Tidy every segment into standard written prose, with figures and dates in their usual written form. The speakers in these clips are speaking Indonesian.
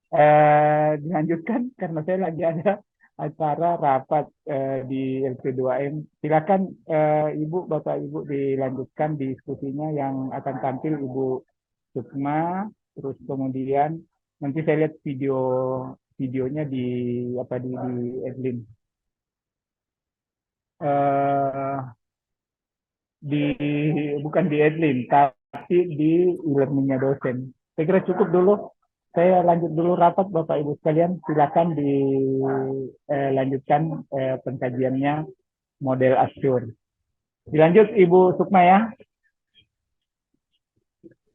Dilanjutkan karena saya lagi ada acara rapat di LP2M. Silakan Ibu, Bapak Ibu dilanjutkan diskusinya yang akan tampil Ibu Sukma, terus kemudian nanti saya lihat videonya di apa di Edlin. Eh, di bukan di Edlin, tapi di e-learningnya dosen. Saya kira cukup dulu. Saya lanjut dulu rapat Bapak Ibu sekalian. Silakan dilanjutkan pengkajiannya model Azure. Dilanjut Ibu Sukma ya.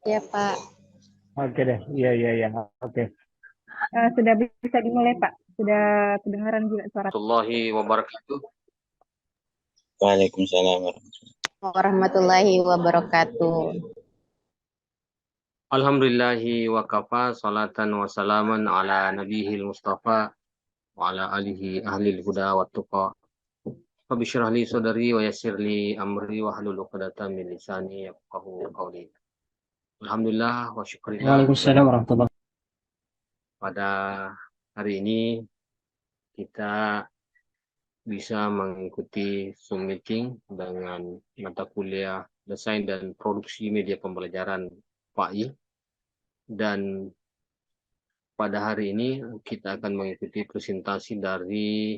Ya, Pak. Oke deh. Iya iya iya. Oke. Sudah bisa dimulai, Pak. Sudah kedengaran juga suara. Warahmatullahi wabarakatuh. Waalaikumsalam Warahmatullahi wabarakatuh. Alhamdulillahi wa kafa, salatan wa salaman ala nabihil mustafa wa ala alihi ahlil huda wa tuqa. Rabbi syrah li sadri wa yassir li amri wa hlul 'uqdatam min lisani yafqahu qawli. Alhamdulillah wa syukurillah. Waalaikumsalam warahmatullahi. Pada hari ini kita bisa mengikuti Zoom meeting dengan mata kuliah desain dan produksi media pembelajaran PAI. Dan pada hari ini kita akan mengikuti presentasi dari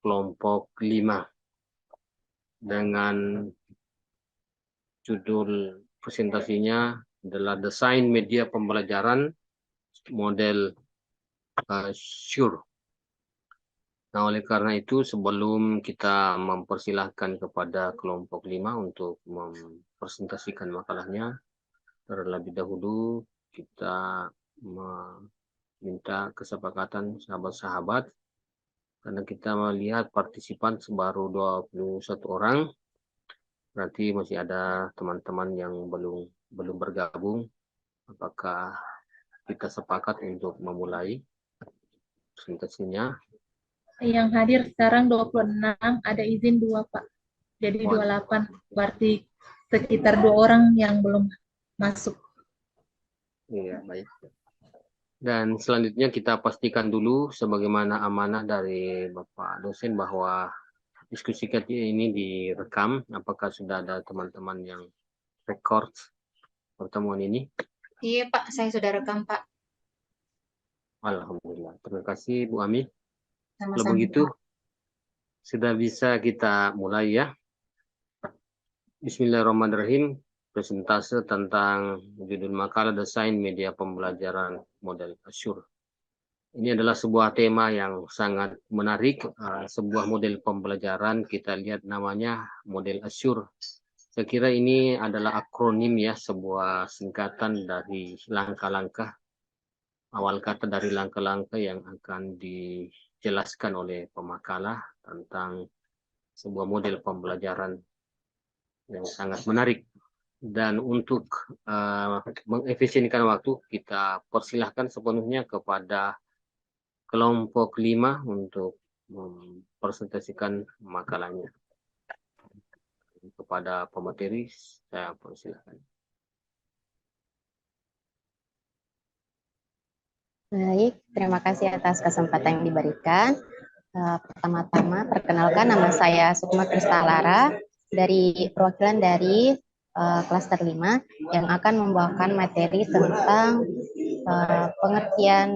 kelompok 5 dengan judul presentasinya adalah desain media pembelajaran model Azure. Nah, oleh karena itu sebelum kita mempersilahkan kepada kelompok 5 untuk mempresentasikan makalahnya, terlebih dahulu kita meminta kesepakatan sahabat-sahabat karena kita melihat partisipan baru 21 orang. Berarti masih ada teman-teman yang belum bergabung. Apakah kita sepakat untuk memulai presentasinya? Yang hadir sekarang 26, ada izin 2, Pak. Jadi 28, berarti sekitar 2 orang yang belum masuk. Iya, baik. Dan selanjutnya kita pastikan dulu sebagaimana amanah dari Bapak dosen bahwa diskusi kita ini direkam. Apakah sudah ada teman-teman yang record pertemuan ini? Iya, Pak. Saya sudah rekam, Pak. Alhamdulillah. Terima kasih Bu Ami. Kalau Sama-sama. begitu sudah bisa kita mulai ya. Bismillahirrahmanirrahim. Presentase tentang judul makalah desain media pembelajaran model Azure. Ini adalah sebuah tema yang sangat menarik. Sebuah model pembelajaran, kita lihat namanya model Azure. Saya kira ini adalah akronim ya, sebuah singkatan dari langkah-langkah, awal kata dari langkah-langkah yang akan dijelaskan oleh pemakalah tentang sebuah model pembelajaran yang sangat menarik. Dan untuk mengefisienkan waktu, kita persilahkan sepenuhnya kepada kelompok 5 untuk mempresentasikan makalahnya. Kepada pemateri, saya persilahkan. Baik, terima kasih atas kesempatan yang diberikan. Pertama-tama, perkenalkan nama saya Sukma Kristalara dari perwakilan dari klaster 5 yang akan membawakan materi tentang pengertian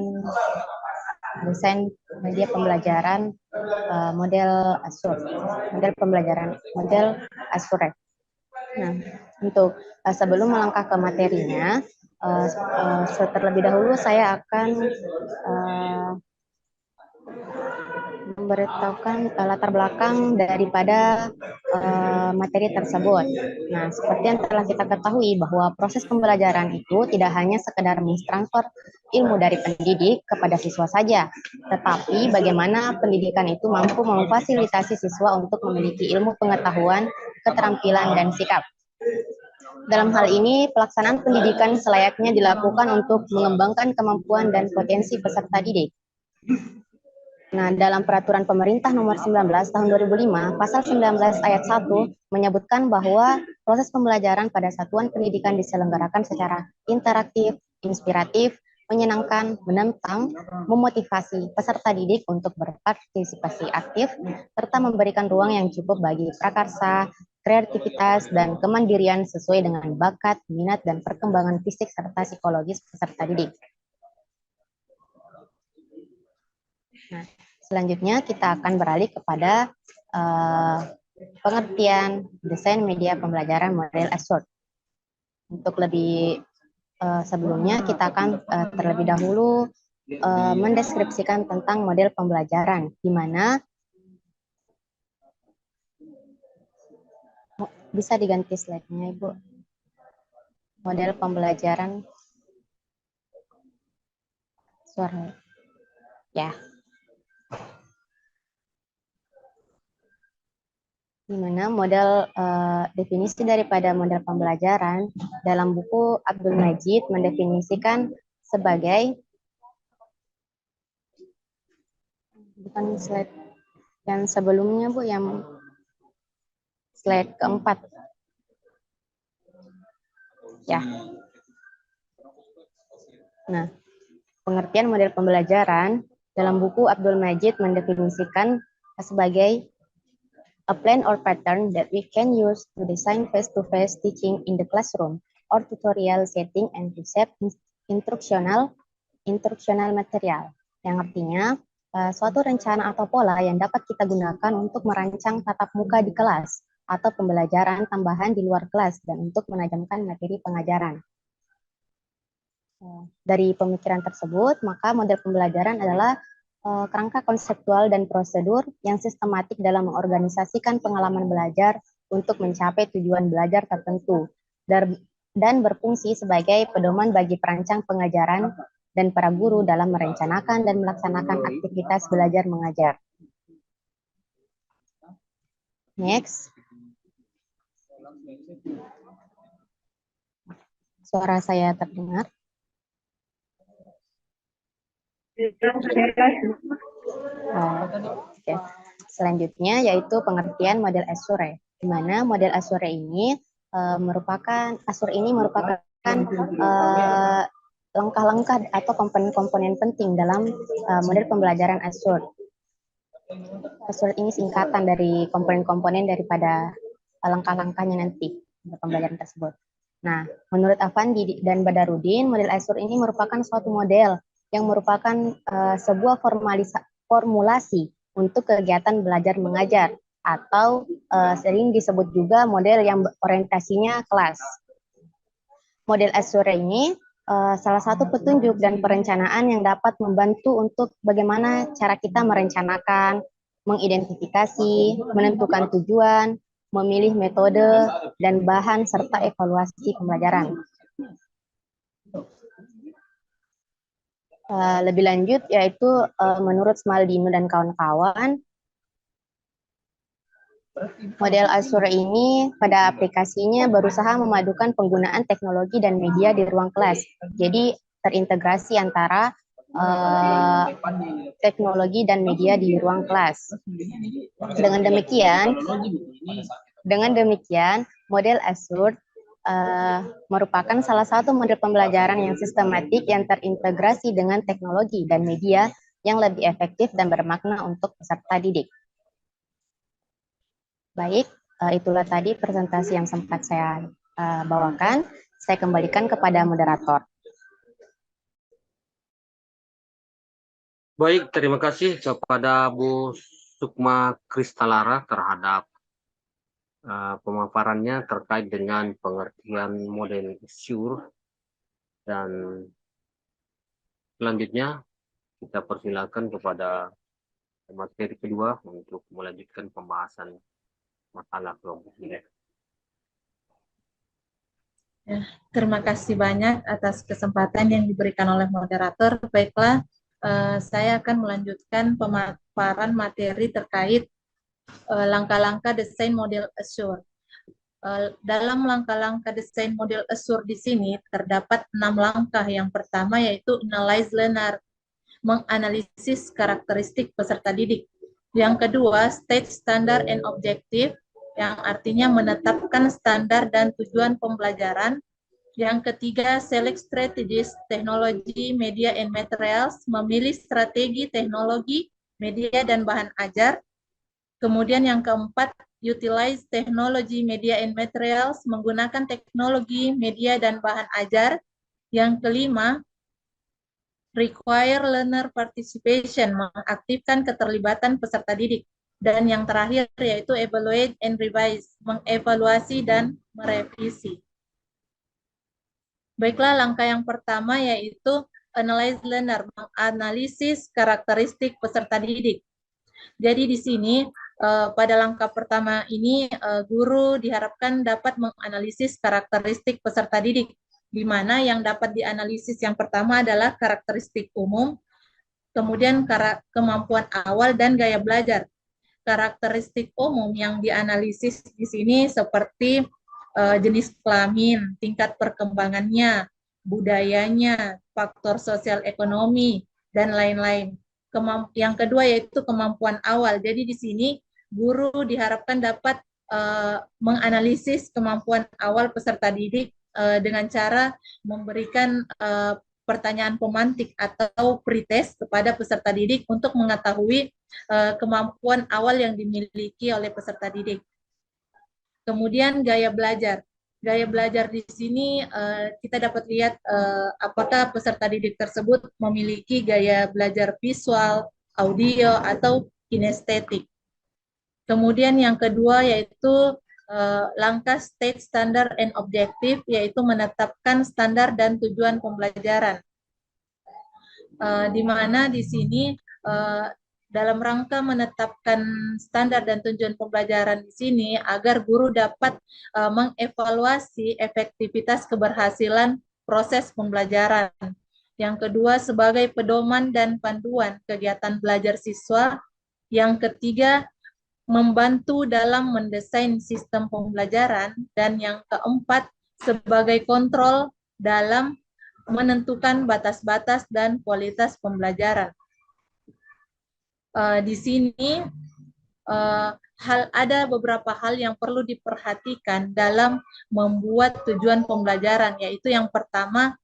desain media pembelajaran model Azure, model Azure. Nah, untuk sebelum melangkah ke materinya, terlebih dahulu saya akan memberitahukan latar belakang daripada materi tersebut. Nah, seperti yang telah kita ketahui bahwa proses pembelajaran itu tidak hanya sekedar mentransfer ilmu dari pendidik kepada siswa saja, tetapi bagaimana pendidikan itu mampu memfasilitasi siswa untuk memiliki ilmu pengetahuan, keterampilan, dan sikap. Dalam hal ini, pelaksanaan pendidikan selayaknya dilakukan untuk mengembangkan kemampuan dan potensi peserta didik. Nah, dalam peraturan pemerintah nomor 19 tahun 2005, pasal 19 ayat 1 menyebutkan bahwa proses pembelajaran pada satuan pendidikan diselenggarakan secara interaktif, inspiratif, menyenangkan, menantang, memotivasi peserta didik untuk berpartisipasi aktif, serta memberikan ruang yang cukup bagi prakarsa, kreativitas, dan kemandirian sesuai dengan bakat, minat, dan perkembangan fisik serta psikologis peserta didik. Nah, selanjutnya kita akan beralih kepada pengertian desain media pembelajaran model Assured. Untuk lebih sebelumnya kita akan terlebih dahulu mendeskripsikan tentang model pembelajaran, di mana bisa diganti slide-nya, Ibu. Model pembelajaran suara. Ya. Di mana model definisi daripada model pembelajaran dalam buku Abdul Majid mendefinisikan sebagai, bukan slide yang sebelumnya, Bu, yang slide keempat. Ya. Nah, pengertian model pembelajaran dalam buku Abdul Majid mendefinisikan sebagai a plan or pattern that we can use to design face-to-face teaching in the classroom or tutorial setting and to shape instructional material. Yang artinya, suatu rencana atau pola yang dapat kita gunakan untuk merancang tatap muka di kelas atau pembelajaran tambahan di luar kelas dan untuk menajamkan materi pengajaran. Dari pemikiran tersebut, maka model pembelajaran adalah kerangka konseptual dan prosedur yang sistematik dalam mengorganisasikan pengalaman belajar untuk mencapai tujuan belajar tertentu dan berfungsi sebagai pedoman bagi perancang pengajaran dan para guru dalam merencanakan dan melaksanakan aktivitas belajar mengajar. Next. Suara saya terdengar? Okay. Selanjutnya yaitu pengertian model Assured, di mana model Assured ini merupakan langkah-langkah atau komponen-komponen penting dalam model pembelajaran Assured. Assured ini singkatan dari komponen-komponen daripada langkah-langkahnya nanti untuk pembelajaran tersebut. Nah, menurut Afandi dan Badarudin, model Assured ini merupakan suatu model yang merupakan sebuah formulasi untuk kegiatan belajar mengajar atau sering disebut juga model yang orientasinya kelas. Model Assured ini salah satu petunjuk dan perencanaan yang dapat membantu untuk bagaimana cara kita merencanakan, mengidentifikasi, menentukan tujuan, memilih metode dan bahan serta evaluasi pembelajaran. Lebih lanjut yaitu menurut Smaldino dan kawan-kawan, model Assured ini pada aplikasinya berusaha memadukan penggunaan teknologi dan media di ruang kelas. Jadi terintegrasi antara teknologi dan media di ruang kelas. Dengan demikian, model Assured merupakan salah satu model pembelajaran yang sistematik yang terintegrasi dengan teknologi dan media yang lebih efektif dan bermakna untuk peserta didik. Baik, itulah tadi presentasi yang sempat saya bawakan. Saya kembalikan kepada moderator. Baik, terima kasih kepada Bu Sukma Kristalara terhadap pemaparannya terkait dengan pengertian model Assured, dan selanjutnya kita persilakan kepada materi kedua untuk melanjutkan pembahasan makalah kelompok ini. Ya, terima kasih banyak atas kesempatan yang diberikan oleh moderator. Baiklah, saya akan melanjutkan pemaparan materi terkait langkah-langkah desain model Assured. Dalam langkah-langkah desain model Assured di sini terdapat 6 langkah. Yang pertama yaitu analyze learner, menganalisis karakteristik peserta didik. Yang kedua, state standard and objective, yang artinya menetapkan standar dan tujuan pembelajaran. Yang ketiga, select strategies, teknologi, media, and materials, memilih strategi, teknologi, media, dan bahan ajar. Kemudian yang keempat, utilize technology, media, and materials, menggunakan teknologi, media, dan bahan ajar. Yang kelima, require learner participation, mengaktifkan keterlibatan peserta didik. Dan yang terakhir yaitu evaluate and revise, mengevaluasi dan merevisi. Baiklah, langkah yang pertama yaitu analyze learner, menganalisis karakteristik peserta didik. Jadi di sini pada langkah pertama ini guru diharapkan dapat menganalisis karakteristik peserta didik, di mana yang dapat dianalisis yang pertama adalah karakteristik umum, kemudian kemampuan awal dan gaya belajar. Karakteristik umum yang dianalisis di sini seperti jenis kelamin, tingkat perkembangannya, budayanya, faktor sosial ekonomi, dan lain-lain. Yang kedua yaitu kemampuan awal. Jadi di sini guru diharapkan dapat menganalisis kemampuan awal peserta didik dengan cara memberikan pertanyaan pemantik atau pretest kepada peserta didik untuk mengetahui kemampuan awal yang dimiliki oleh peserta didik. Kemudian gaya belajar. Gaya belajar di sini kita dapat lihat apakah peserta didik tersebut memiliki gaya belajar visual, audio, atau kinestetik. Kemudian yang kedua yaitu langkah state standard and objective, yaitu menetapkan standar dan tujuan pembelajaran. Di mana di sini dalam rangka menetapkan standar dan tujuan pembelajaran di sini agar guru dapat mengevaluasi efektivitas keberhasilan proses pembelajaran. Yang kedua, sebagai pedoman dan panduan kegiatan belajar siswa. Yang ketiga, membantu dalam mendesain sistem pembelajaran. Dan yang keempat, sebagai kontrol dalam menentukan batas-batas dan kualitas pembelajaran. Di sini ada beberapa hal yang perlu diperhatikan dalam membuat tujuan pembelajaran, yaitu yang pertama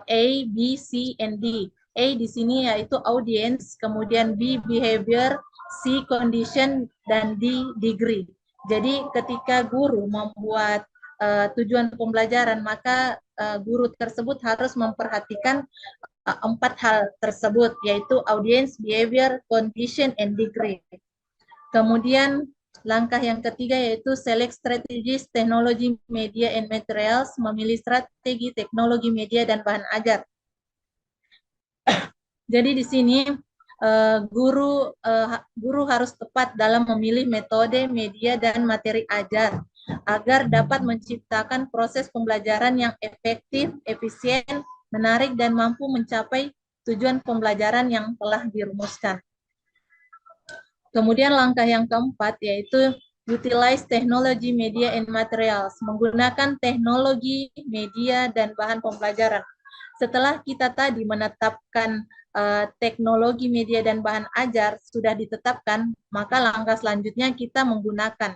A, B, C, and D. A di sini yaitu audience, kemudian B behavior, C condition, dan D degree. Jadi ketika guru membuat tujuan pembelajaran, maka guru tersebut harus memperhatikan 4 hal tersebut, yaitu audience, behavior, condition, and degree. Kemudian langkah yang ketiga yaitu select strategies, teknologi, media, and materials, memilih strategi, teknologi, media, dan bahan ajar. Jadi di sini guru harus tepat dalam memilih metode, media, dan materi ajar agar dapat menciptakan proses pembelajaran yang efektif, efisien, menarik, dan mampu mencapai tujuan pembelajaran yang telah dirumuskan. Kemudian langkah yang keempat yaitu utilize technology, media, and materials, menggunakan teknologi, media, dan bahan pembelajaran. Setelah kita tadi menetapkan teknologi, media, dan bahan ajar sudah ditetapkan, maka langkah selanjutnya kita menggunakan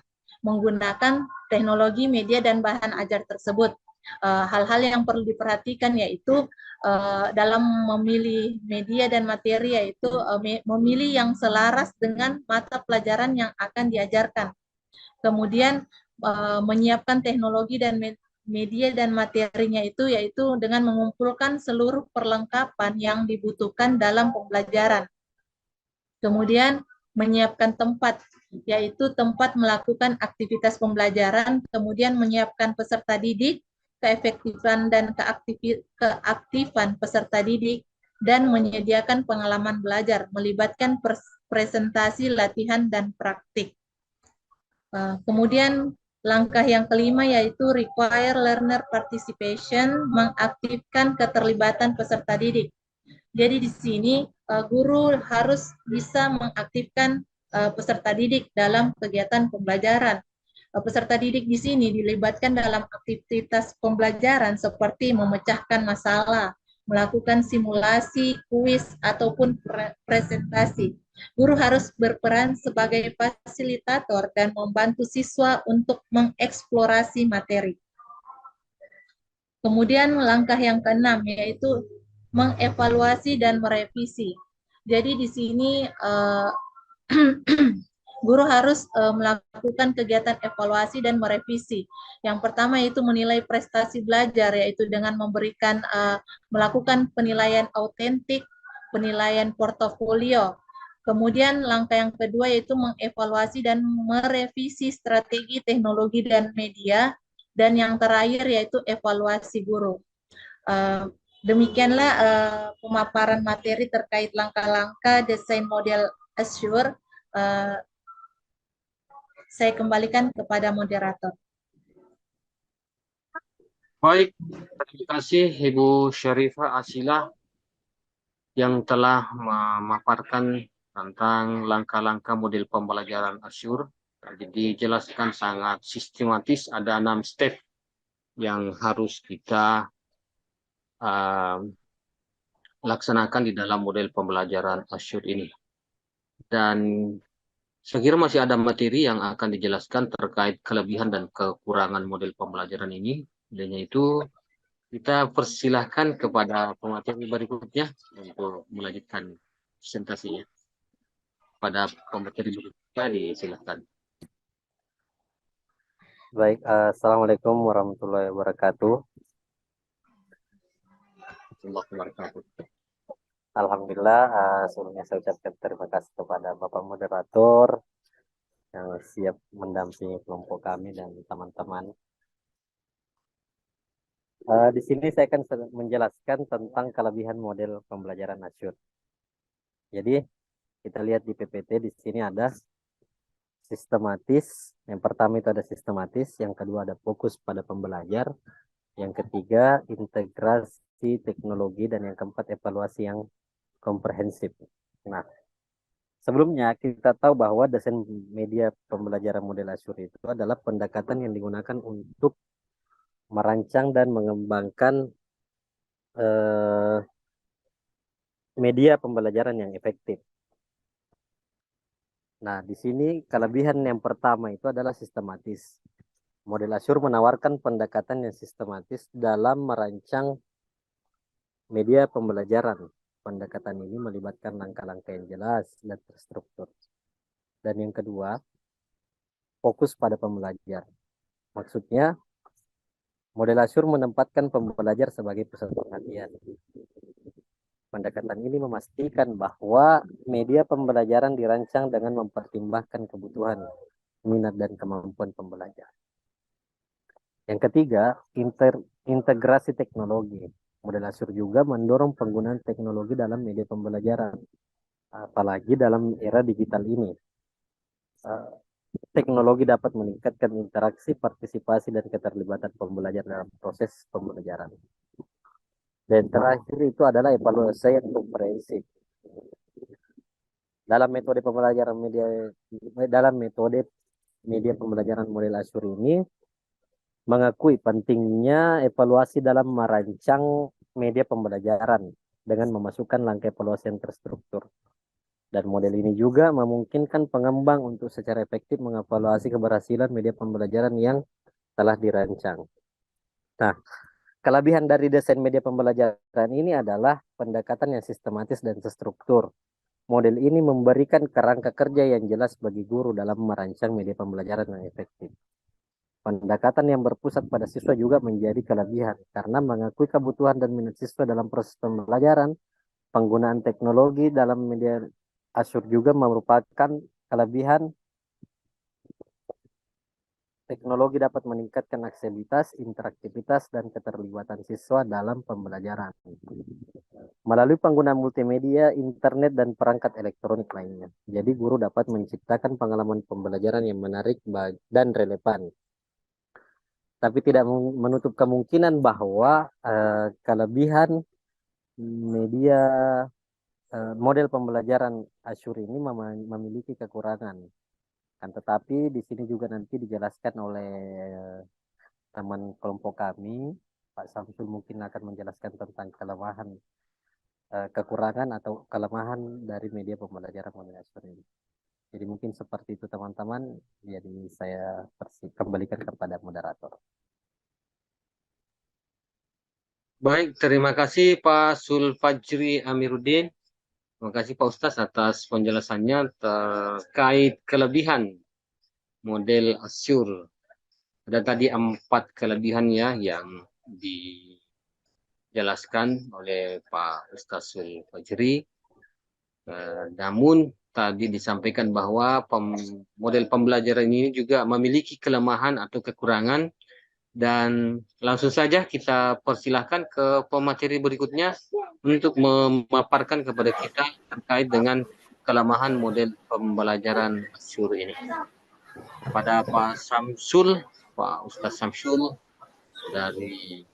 teknologi, media, dan bahan ajar tersebut. Hal-hal yang perlu diperhatikan yaitu dalam memilih media dan materi, yaitu memilih yang selaras dengan mata pelajaran yang akan diajarkan. Kemudian menyiapkan teknologi dan media dan materinya itu yaitu dengan mengumpulkan seluruh perlengkapan yang dibutuhkan dalam pembelajaran. Kemudian menyiapkan tempat, yaitu tempat melakukan aktivitas pembelajaran, kemudian menyiapkan peserta didik, keefektifan dan keaktifan peserta didik, dan menyediakan pengalaman belajar, melibatkan presentasi, latihan, dan praktik. Kemudian langkah yang kelima yaitu require learner participation, mengaktifkan keterlibatan peserta didik. Jadi di sini guru harus bisa mengaktifkan peserta didik dalam kegiatan pembelajaran. Peserta didik di sini dilibatkan dalam aktivitas pembelajaran seperti memecahkan masalah, melakukan simulasi, kuis, ataupun presentasi. Guru harus berperan sebagai fasilitator dan membantu siswa untuk mengeksplorasi materi. Kemudian langkah yang keenam yaitu mengevaluasi dan merevisi. Jadi di sini guru harus melakukan kegiatan evaluasi dan merevisi. Yang pertama yaitu menilai prestasi belajar, yaitu dengan melakukan penilaian autentik, penilaian portofolio. Kemudian langkah yang kedua yaitu mengevaluasi dan merevisi strategi teknologi dan media. Dan yang terakhir yaitu evaluasi guru. Demikianlah pemaparan materi terkait langkah-langkah desain model Azure. Saya kembalikan kepada moderator. Baik, terima kasih Ibu Syarifah Asilah yang telah memaparkan tentang langkah-langkah model pembelajaran Azure. Jadi dijelaskan sangat sistematis, ada 6 step yang harus kita laksanakan di dalam model pembelajaran Azure ini. Dan saya kira masih ada materi yang akan dijelaskan terkait kelebihan dan kekurangan model pembelajaran ini. Dan itu kita persilahkan kepada pemateri berikutnya untuk melanjutkan presentasinya. Pada pemateri berikutnya disilakan. Baik, Assalamualaikum warahmatullahi wabarakatuh. Alhamdulillah, sebelumnya saya ucapkan terima kasih kepada Bapak Moderator yang siap mendampingi kelompok kami dan teman-teman. Di sini saya akan menjelaskan tentang kelebihan model pembelajaran Azure. Jadi, kita lihat di PPT di sini ada sistematis. Yang pertama itu ada sistematis, yang kedua ada fokus pada pembelajar, yang ketiga integrasi teknologi, dan yang keempat evaluasi yang komprehensif. Nah, sebelumnya kita tahu bahwa desain media pembelajaran model Azure itu adalah pendekatan yang digunakan untuk merancang dan mengembangkan media pembelajaran yang efektif. Nah, di sini kelebihan yang pertama itu adalah sistematis. Model Azure menawarkan pendekatan yang sistematis dalam merancang media pembelajaran. Pendekatan ini melibatkan langkah-langkah yang jelas dan terstruktur. Dan yang kedua, fokus pada pembelajar. Maksudnya, model Azure menempatkan pembelajar sebagai pusat perhatian. Pendekatan ini memastikan bahwa media pembelajaran dirancang dengan mempertimbangkan kebutuhan, minat, dan kemampuan pembelajar. Yang ketiga, integrasi teknologi. Model Azure juga mendorong penggunaan teknologi dalam media pembelajaran, apalagi dalam era digital ini. Teknologi dapat meningkatkan interaksi, partisipasi, dan keterlibatan pembelajar dalam proses pembelajaran. Dan terakhir itu adalah evaluasi yang komprehensif. Dalam metode media pembelajaran model Azure ini mengakui pentingnya evaluasi dalam merancang media pembelajaran dengan memasukkan langkah evaluasi yang terstruktur. Dan model ini juga memungkinkan pengembang untuk secara efektif mengevaluasi keberhasilan media pembelajaran yang telah dirancang. Nah, kelebihan dari desain media pembelajaran ini adalah pendekatan yang sistematis dan terstruktur. Model ini memberikan kerangka kerja yang jelas bagi guru dalam merancang media pembelajaran yang efektif. Pendekatan yang berpusat pada siswa juga menjadi kelebihan karena mengakui kebutuhan dan minat siswa dalam proses pembelajaran. Penggunaan teknologi dalam media Azure juga merupakan kelebihan. Teknologi dapat meningkatkan aksesibilitas, interaktivitas, dan keterlibatan siswa dalam pembelajaran melalui penggunaan multimedia, internet, dan perangkat elektronik lainnya. Jadi guru dapat menciptakan pengalaman pembelajaran yang menarik dan relevan. Tapi tidak menutup kemungkinan bahwa kelebihan media model pembelajaran Azure ini memiliki kekurangan. Kan tetapi di sini juga nanti dijelaskan oleh teman kelompok kami, Pak Samsul mungkin akan menjelaskan tentang kelemahan, kekurangan atau kelemahan dari media pembelajaran model Azure ini. Jadi mungkin seperti itu teman-teman. Jadi saya kembalikan kepada moderator. Baik, terima kasih Pak Sulfajri Amiruddin. Terima kasih Pak Ustaz atas penjelasannya terkait kelebihan model Azure. Ada tadi 4 kelebihannya yang dijelaskan oleh Pak Ustaz Sulfajri. Namun tadi disampaikan bahwa model pembelajaran ini juga memiliki kelemahan atau kekurangan. Dan langsung saja kita persilahkan ke pemateri berikutnya untuk memaparkan kepada kita terkait dengan kelemahan model pembelajaran Azure ini. Kepada Pak Samsul, Pak Ustaz Samsul dari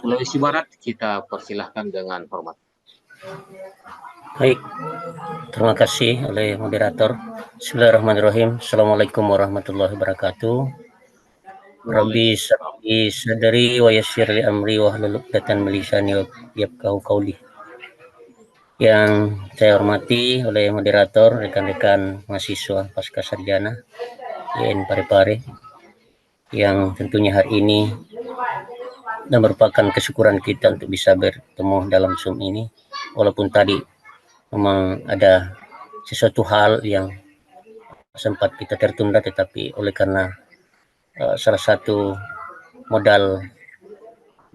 Sulawesi Barat, kita persilahkan dengan hormat. Baik, terima kasih oleh moderator. Bismillahirrahmanirrahim. Assalamualaikum warahmatullahi wabarakatuh. Rabbi syrahli sadri wa yassir li amri wahlul 'uqdatam min lisani yafqahu qawli. Yang saya hormati oleh moderator, rekan-rekan mahasiswa pasca sarjana YN Parepare, yang tentunya hari ini dan merupakan kesyukuran kita untuk bisa bertemu dalam Zoom ini, walaupun tadi memang ada sesuatu hal yang sempat kita tertunda, tetapi oleh karena salah satu modal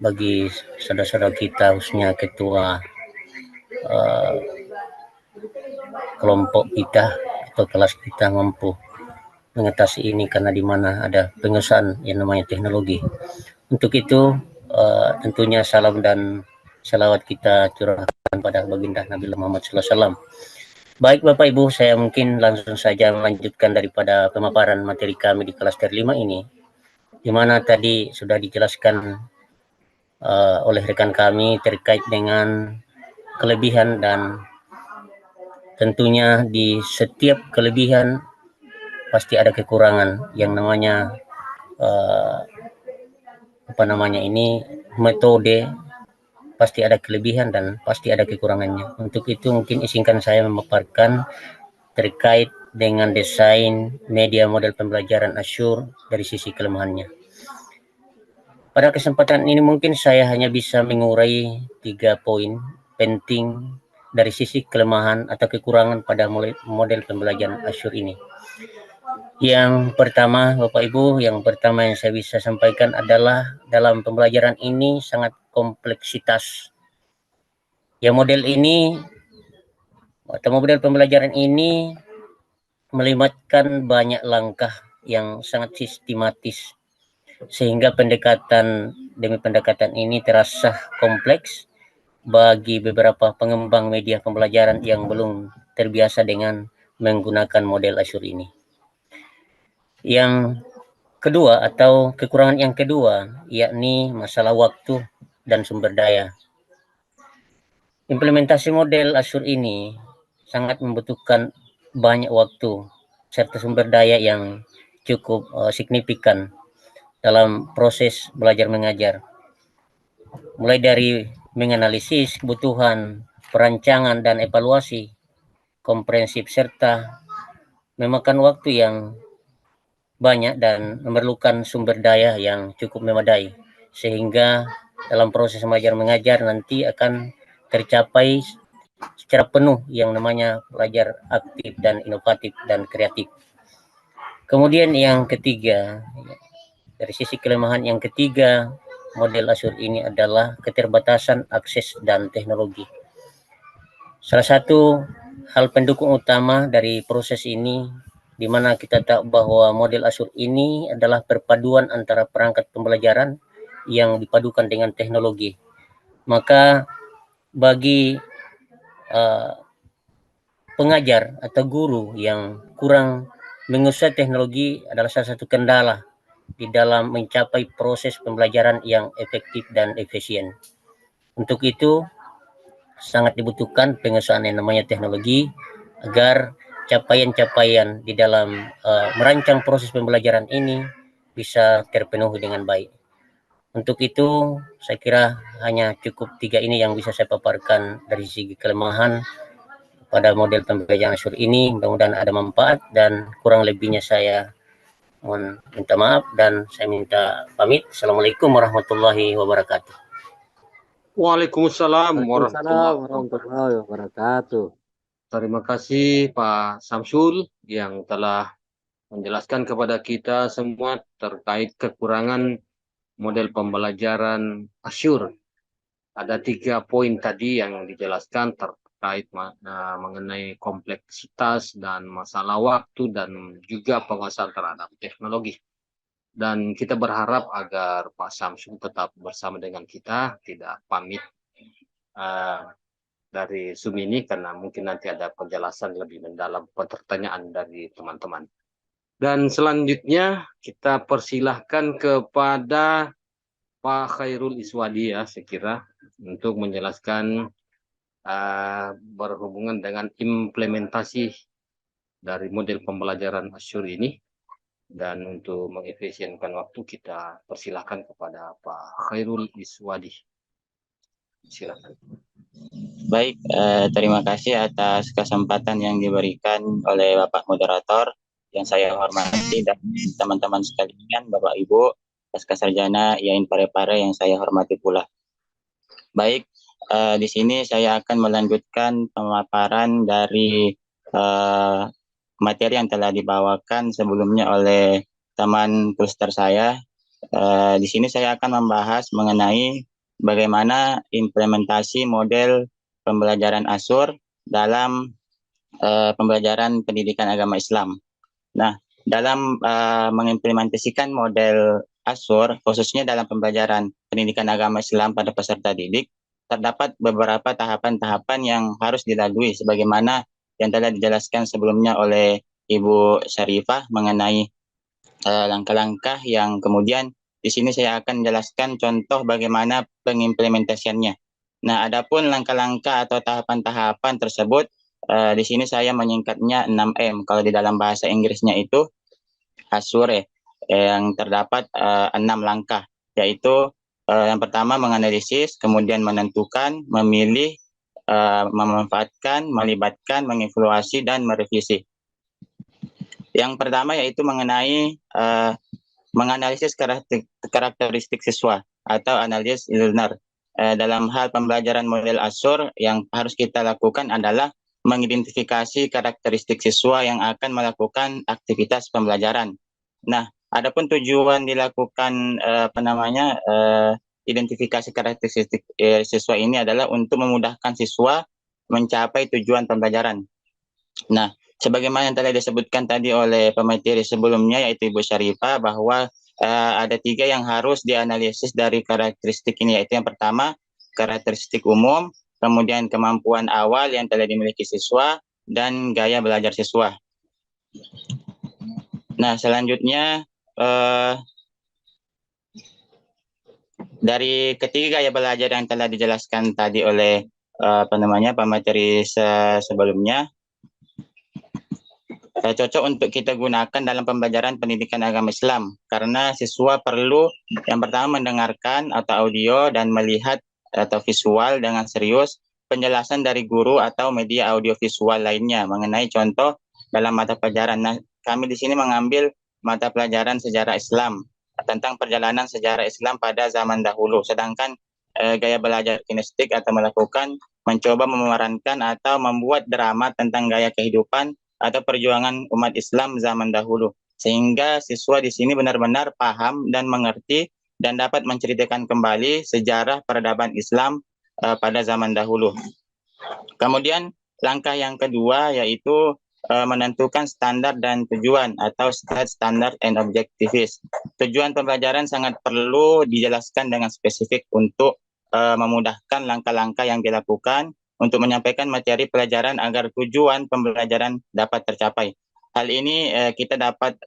bagi saudara-saudara kita, khususnya ketua kelompok kita atau kelas kita mampu mengatasi ini, karena di mana ada pengesahan yang namanya teknologi. Untuk itu tentunya salam dan salawat kita curahkan pada baginda Nabi Muhammad SAW. Baik Bapak Ibu, saya mungkin langsung saja melanjutkan daripada pemaparan materi kami di klaster 5 ini, di mana tadi sudah dijelaskan oleh rekan kami terkait dengan kelebihan, dan tentunya di setiap kelebihan pasti ada kekurangan yang namanya metode pasti ada kelebihan dan pasti ada kekurangannya. Untuk itu mungkin izinkan saya memaparkan terkait dengan desain media model pembelajaran Azure dari sisi kelemahannya. Pada kesempatan ini mungkin saya hanya bisa mengurai 3 poin penting dari sisi kelemahan atau kekurangan pada model pembelajaran Azure ini. Yang pertama, Bapak Ibu, yang saya bisa sampaikan adalah dalam pembelajaran ini sangat kompleksitas. Ya, model pembelajaran ini melibatkan banyak langkah yang sangat sistematis, sehingga pendekatan demi pendekatan ini terasa kompleks bagi beberapa pengembang media pembelajaran yang belum terbiasa dengan menggunakan model Azure ini. Yang kedua atau kekurangan yang kedua yakni masalah waktu dan sumber daya. Implementasi model Azure ini sangat membutuhkan banyak waktu serta sumber daya yang cukup signifikan dalam proses belajar mengajar. Mulai dari menganalisis kebutuhan, perancangan dan evaluasi komprehensif, serta memakan waktu yang banyak dan memerlukan sumber daya yang cukup memadai, sehingga dalam proses belajar mengajar nanti akan tercapai secara penuh yang namanya belajar aktif dan inovatif dan kreatif. Kemudian yang ketiga, dari sisi kelemahan yang ketiga model Azure ini adalah keterbatasan akses dan teknologi. Salah satu hal pendukung utama dari proses ini, di mana kita tahu bahwa model Azure ini adalah perpaduan antara perangkat pembelajaran yang dipadukan dengan teknologi. Maka bagi pengajar atau guru yang kurang menguasai teknologi adalah salah satu kendala di dalam mencapai proses pembelajaran yang efektif dan efisien. Untuk itu sangat dibutuhkan penguasaan yang namanya teknologi agar capaian-capaian di dalam merancang proses pembelajaran ini bisa terpenuhi dengan baik. Untuk itu saya kira hanya cukup 3 ini yang bisa saya paparkan dari segi kelemahan pada model pembelajaran Azure ini. Mudah-mudahan ada manfaat, dan kurang lebihnya saya mohon minta maaf dan saya minta pamit. Assalamualaikum warahmatullahi wabarakatuh. Waalaikumsalam Waalaikumsalam warahmatullahi wabarakatuh. warahmatullahi wabarakatuh. Terima kasih Pak Samsul yang telah menjelaskan kepada kita semua terkait kekurangan model pembelajaran Asyur. Ada 3 poin tadi yang dijelaskan terkait mengenai kompleksitas dan masalah waktu dan juga penguasaan terhadap teknologi. Dan kita berharap agar Pak Samsul tetap bersama dengan kita, tidak pamit dari Zoom ini karena mungkin nanti ada penjelasan lebih mendalam pertanyaan dari teman-teman. Dan selanjutnya kita persilahkan kepada Pak Khairul Iswadi ya, saya kira untuk menjelaskan berhubungan dengan implementasi dari model pembelajaran Asyur ini. Dan untuk mengefisienkan waktu kita persilahkan kepada Pak Khairul Iswadi. Silakan. Baik, terima kasih atas kesempatan yang diberikan oleh Bapak Moderator yang saya hormati dan teman-teman sekalian, Bapak Ibu, Pasca Sarjana Yain Parepare yang saya hormati pula. Baik, di sini saya akan melanjutkan pemaparan dari materi yang telah dibawakan sebelumnya oleh teman kluster saya. Di sini saya akan membahas mengenai bagaimana implementasi model pembelajaran Asyur dalam pembelajaran pendidikan agama Islam. Nah, dalam mengimplementasikan model Asyur, khususnya dalam pembelajaran pendidikan agama Islam pada peserta didik, terdapat beberapa tahapan-tahapan yang harus dilalui sebagaimana yang telah dijelaskan sebelumnya oleh Ibu Syarifah mengenai langkah-langkah yang kemudian di sini saya akan menjelaskan contoh bagaimana pengimplementasiannya. Nah, adapun langkah-langkah atau tahapan-tahapan tersebut di sini saya menyingkatnya 6M. Kalau di dalam bahasa Inggrisnya itu Asyur yang terdapat 6 langkah, yaitu yang pertama menganalisis, kemudian menentukan, memilih, memanfaatkan, melibatkan, mengevaluasi, dan merevisi. Yang pertama yaitu mengenai menganalisis karakteristik siswa atau analisis learner. Dalam hal pembelajaran model Asyur yang harus kita lakukan adalah mengidentifikasi karakteristik siswa yang akan melakukan aktivitas pembelajaran. Nah, adapun tujuan dilakukan identifikasi karakteristik siswa ini adalah untuk memudahkan siswa mencapai tujuan pembelajaran. Nah, sebagaimana yang telah disebutkan tadi oleh pemateri sebelumnya yaitu Ibu Syarifah bahwa ada 3 yang harus dianalisis dari karakteristik ini, yaitu yang pertama karakteristik umum, kemudian kemampuan awal yang telah dimiliki siswa, dan gaya belajar siswa. Nah, selanjutnya dari ketiga gaya belajar yang telah dijelaskan tadi oleh pemateri sebelumnya, cocok untuk kita gunakan dalam pembelajaran pendidikan agama Islam karena siswa perlu yang pertama mendengarkan atau audio dan melihat atau visual dengan serius penjelasan dari guru atau media audiovisual lainnya mengenai contoh dalam mata pelajaran. Nah, kami di sini mengambil mata pelajaran sejarah Islam tentang perjalanan sejarah Islam pada zaman dahulu, sedangkan gaya belajar kinestik atau mencoba memerankan atau membuat drama tentang gaya kehidupan atau perjuangan umat Islam zaman dahulu, sehingga siswa di sini benar-benar paham dan mengerti dan dapat menceritakan kembali sejarah peradaban Islam pada zaman dahulu. Kemudian langkah yang kedua yaitu menentukan standar dan tujuan atau standard and objectives. Tujuan pembelajaran sangat perlu dijelaskan dengan spesifik untuk memudahkan langkah-langkah yang dilakukan untuk menyampaikan materi pelajaran agar tujuan pembelajaran dapat tercapai. Hal ini kita dapat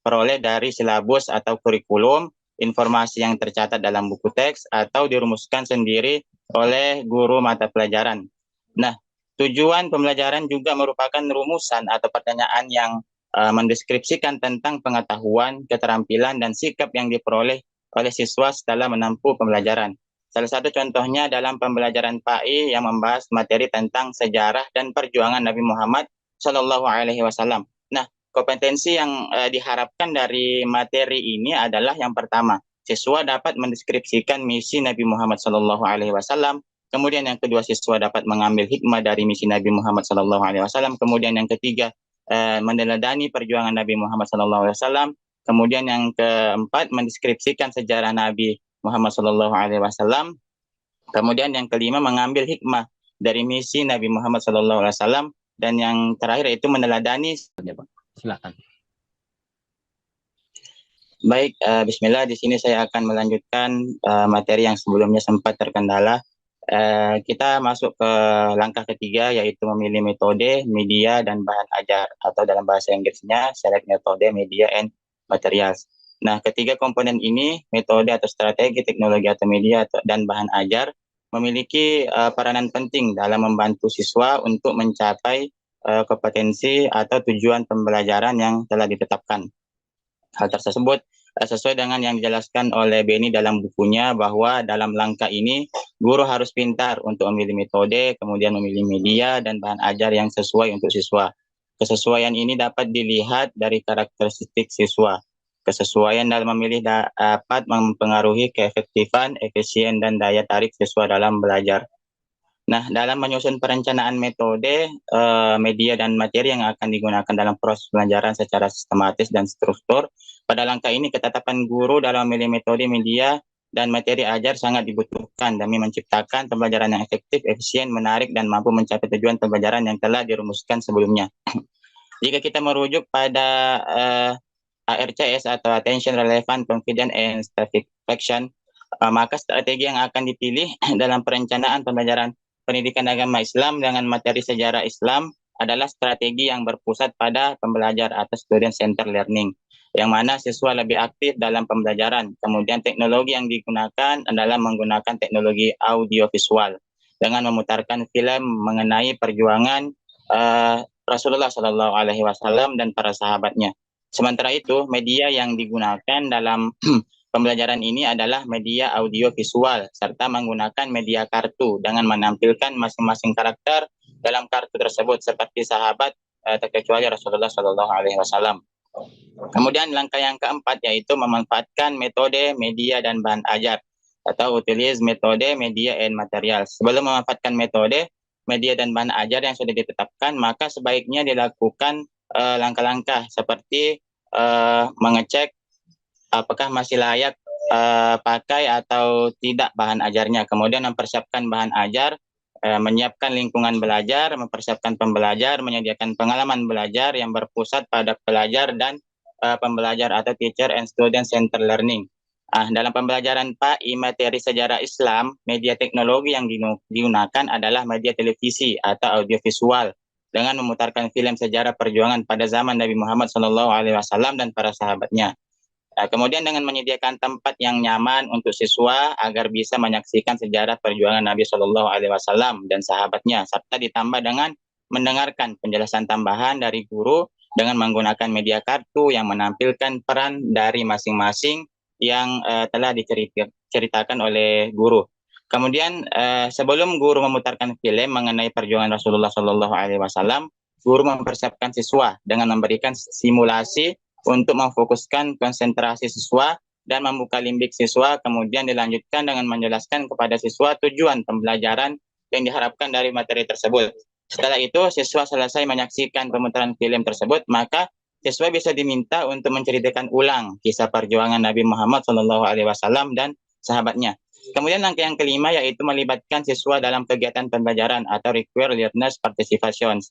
peroleh dari silabus atau kurikulum, informasi yang tercatat dalam buku teks, atau dirumuskan sendiri oleh guru mata pelajaran. Nah, tujuan pembelajaran juga merupakan rumusan atau pertanyaan yang mendeskripsikan tentang pengetahuan, keterampilan, dan sikap yang diperoleh oleh siswa setelah menempuh pembelajaran. Salah satu contohnya dalam pembelajaran PAI yang membahas materi tentang sejarah dan perjuangan Nabi Muhammad SAW. Nah, kompetensi yang diharapkan dari materi ini adalah yang pertama, siswa dapat mendeskripsikan misi Nabi Muhammad SAW. Kemudian yang kedua, siswa dapat mengambil hikmah dari misi Nabi Muhammad SAW. Kemudian yang ketiga, meneladani perjuangan Nabi Muhammad SAW. Kemudian yang keempat, mendeskripsikan sejarah Nabi Muhammad SAW. Kemudian yang kelima, mengambil hikmah dari misi Nabi Muhammad SAW. Dan yang terakhir yaitu meneladani. Silakan. Baik, Bismillah. Di sini saya akan melanjutkan materi yang sebelumnya sempat terkendala. Kita masuk ke langkah ketiga, yaitu memilih metode, media, dan bahan ajar, atau dalam bahasa Inggrisnya select metode, media, and materials. Nah, ketiga komponen ini, metode atau strategi, teknologi atau media, dan bahan ajar, memiliki peranan penting dalam membantu siswa untuk mencapai kompetensi atau tujuan pembelajaran yang telah ditetapkan. Hal tersebut sesuai dengan yang dijelaskan oleh Beni dalam bukunya, bahwa dalam langkah ini guru harus pintar untuk memilih metode, kemudian memilih media dan bahan ajar yang sesuai untuk siswa. Kesesuaian ini dapat dilihat dari karakteristik siswa. Kesesuaian dalam memilih dapat mempengaruhi keefektifan, efisien, dan daya tarik siswa dalam belajar. Nah, dalam menyusun perencanaan metode, media, dan materi yang akan digunakan dalam proses pembelajaran secara sistematis dan struktur, pada langkah ini ketetapan guru dalam memilih metode, media, dan materi ajar sangat dibutuhkan demi menciptakan pembelajaran yang efektif, efisien, menarik, dan mampu mencapai tujuan pembelajaran yang telah dirumuskan sebelumnya. Jika kita merujuk pada ARCS atau Attention, Relevant, Confident, and Satisfaction, maka strategi yang akan dipilih dalam perencanaan pembelajaran pendidikan agama Islam dengan materi sejarah Islam adalah strategi yang berpusat pada pembelajar atau student center learning, yang mana siswa lebih aktif dalam pembelajaran. Kemudian teknologi yang digunakan adalah menggunakan teknologi audiovisual dengan memutarkan film mengenai perjuangan Rasulullah SAW dan para sahabatnya. Sementara itu, media yang digunakan dalam pembelajaran ini adalah media audio visual serta menggunakan media kartu dengan menampilkan masing-masing karakter dalam kartu tersebut seperti sahabat terkecuali Rasulullah SAW. Kemudian langkah yang keempat yaitu memanfaatkan metode, media, dan bahan ajar atau utilize metode, media, and material. Sebelum memanfaatkan metode, media, dan bahan ajar yang sudah ditetapkan, maka sebaiknya dilakukan langkah-langkah seperti mengecek apakah masih layak pakai atau tidak bahan ajarnya. Kemudian mempersiapkan bahan ajar, menyiapkan lingkungan belajar, mempersiapkan pembelajar, menyediakan pengalaman belajar yang berpusat pada pelajar dan pembelajar atau teacher and student center learning. Dalam pembelajaran PAI materi sejarah Islam, media teknologi yang digunakan adalah media televisi atau audiovisual dengan memutarkan film sejarah perjuangan pada zaman Nabi Muhammad SAW dan para sahabatnya. Kemudian dengan menyediakan tempat yang nyaman untuk siswa agar bisa menyaksikan sejarah perjuangan Nabi SAW dan sahabatnya, serta ditambah dengan mendengarkan penjelasan tambahan dari guru dengan menggunakan media kartu yang menampilkan peran dari masing-masing yang telah diceritakan oleh guru. Kemudian sebelum guru memutarkan film mengenai perjuangan Rasulullah SAW, guru mempersiapkan siswa dengan memberikan simulasi untuk memfokuskan konsentrasi siswa dan membuka limbik siswa, kemudian dilanjutkan dengan menjelaskan kepada siswa tujuan pembelajaran yang diharapkan dari materi tersebut. Setelah itu, siswa selesai menyaksikan pemutaran film tersebut, maka siswa bisa diminta untuk menceritakan ulang kisah perjuangan Nabi Muhammad SAW dan sahabatnya. Kemudian langkah yang kelima yaitu melibatkan siswa dalam kegiatan pembelajaran atau require learners participation.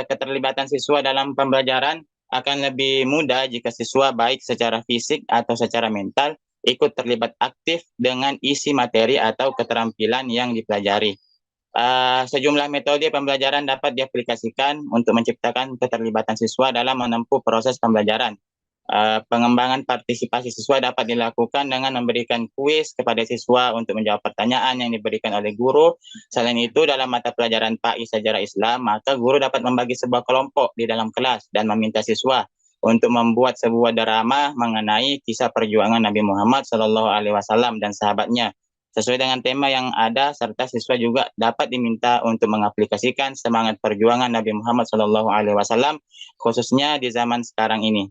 Keterlibatan siswa dalam pembelajaran akan lebih mudah jika siswa baik secara fisik atau secara mental ikut terlibat aktif dengan isi materi atau keterampilan yang dipelajari. Sejumlah metode pembelajaran dapat diaplikasikan untuk menciptakan keterlibatan siswa dalam menempuh proses pembelajaran. Pengembangan partisipasi siswa dapat dilakukan dengan memberikan kuis kepada siswa untuk menjawab pertanyaan yang diberikan oleh guru. Selain itu, dalam mata pelajaran PAI Sejarah Islam, maka guru dapat membagi sebuah kelompok di dalam kelas dan meminta siswa untuk membuat sebuah drama mengenai kisah perjuangan Nabi Muhammad SAW dan sahabatnya sesuai dengan tema yang ada, serta siswa juga dapat diminta untuk mengaplikasikan semangat perjuangan Nabi Muhammad SAW khususnya di zaman sekarang ini.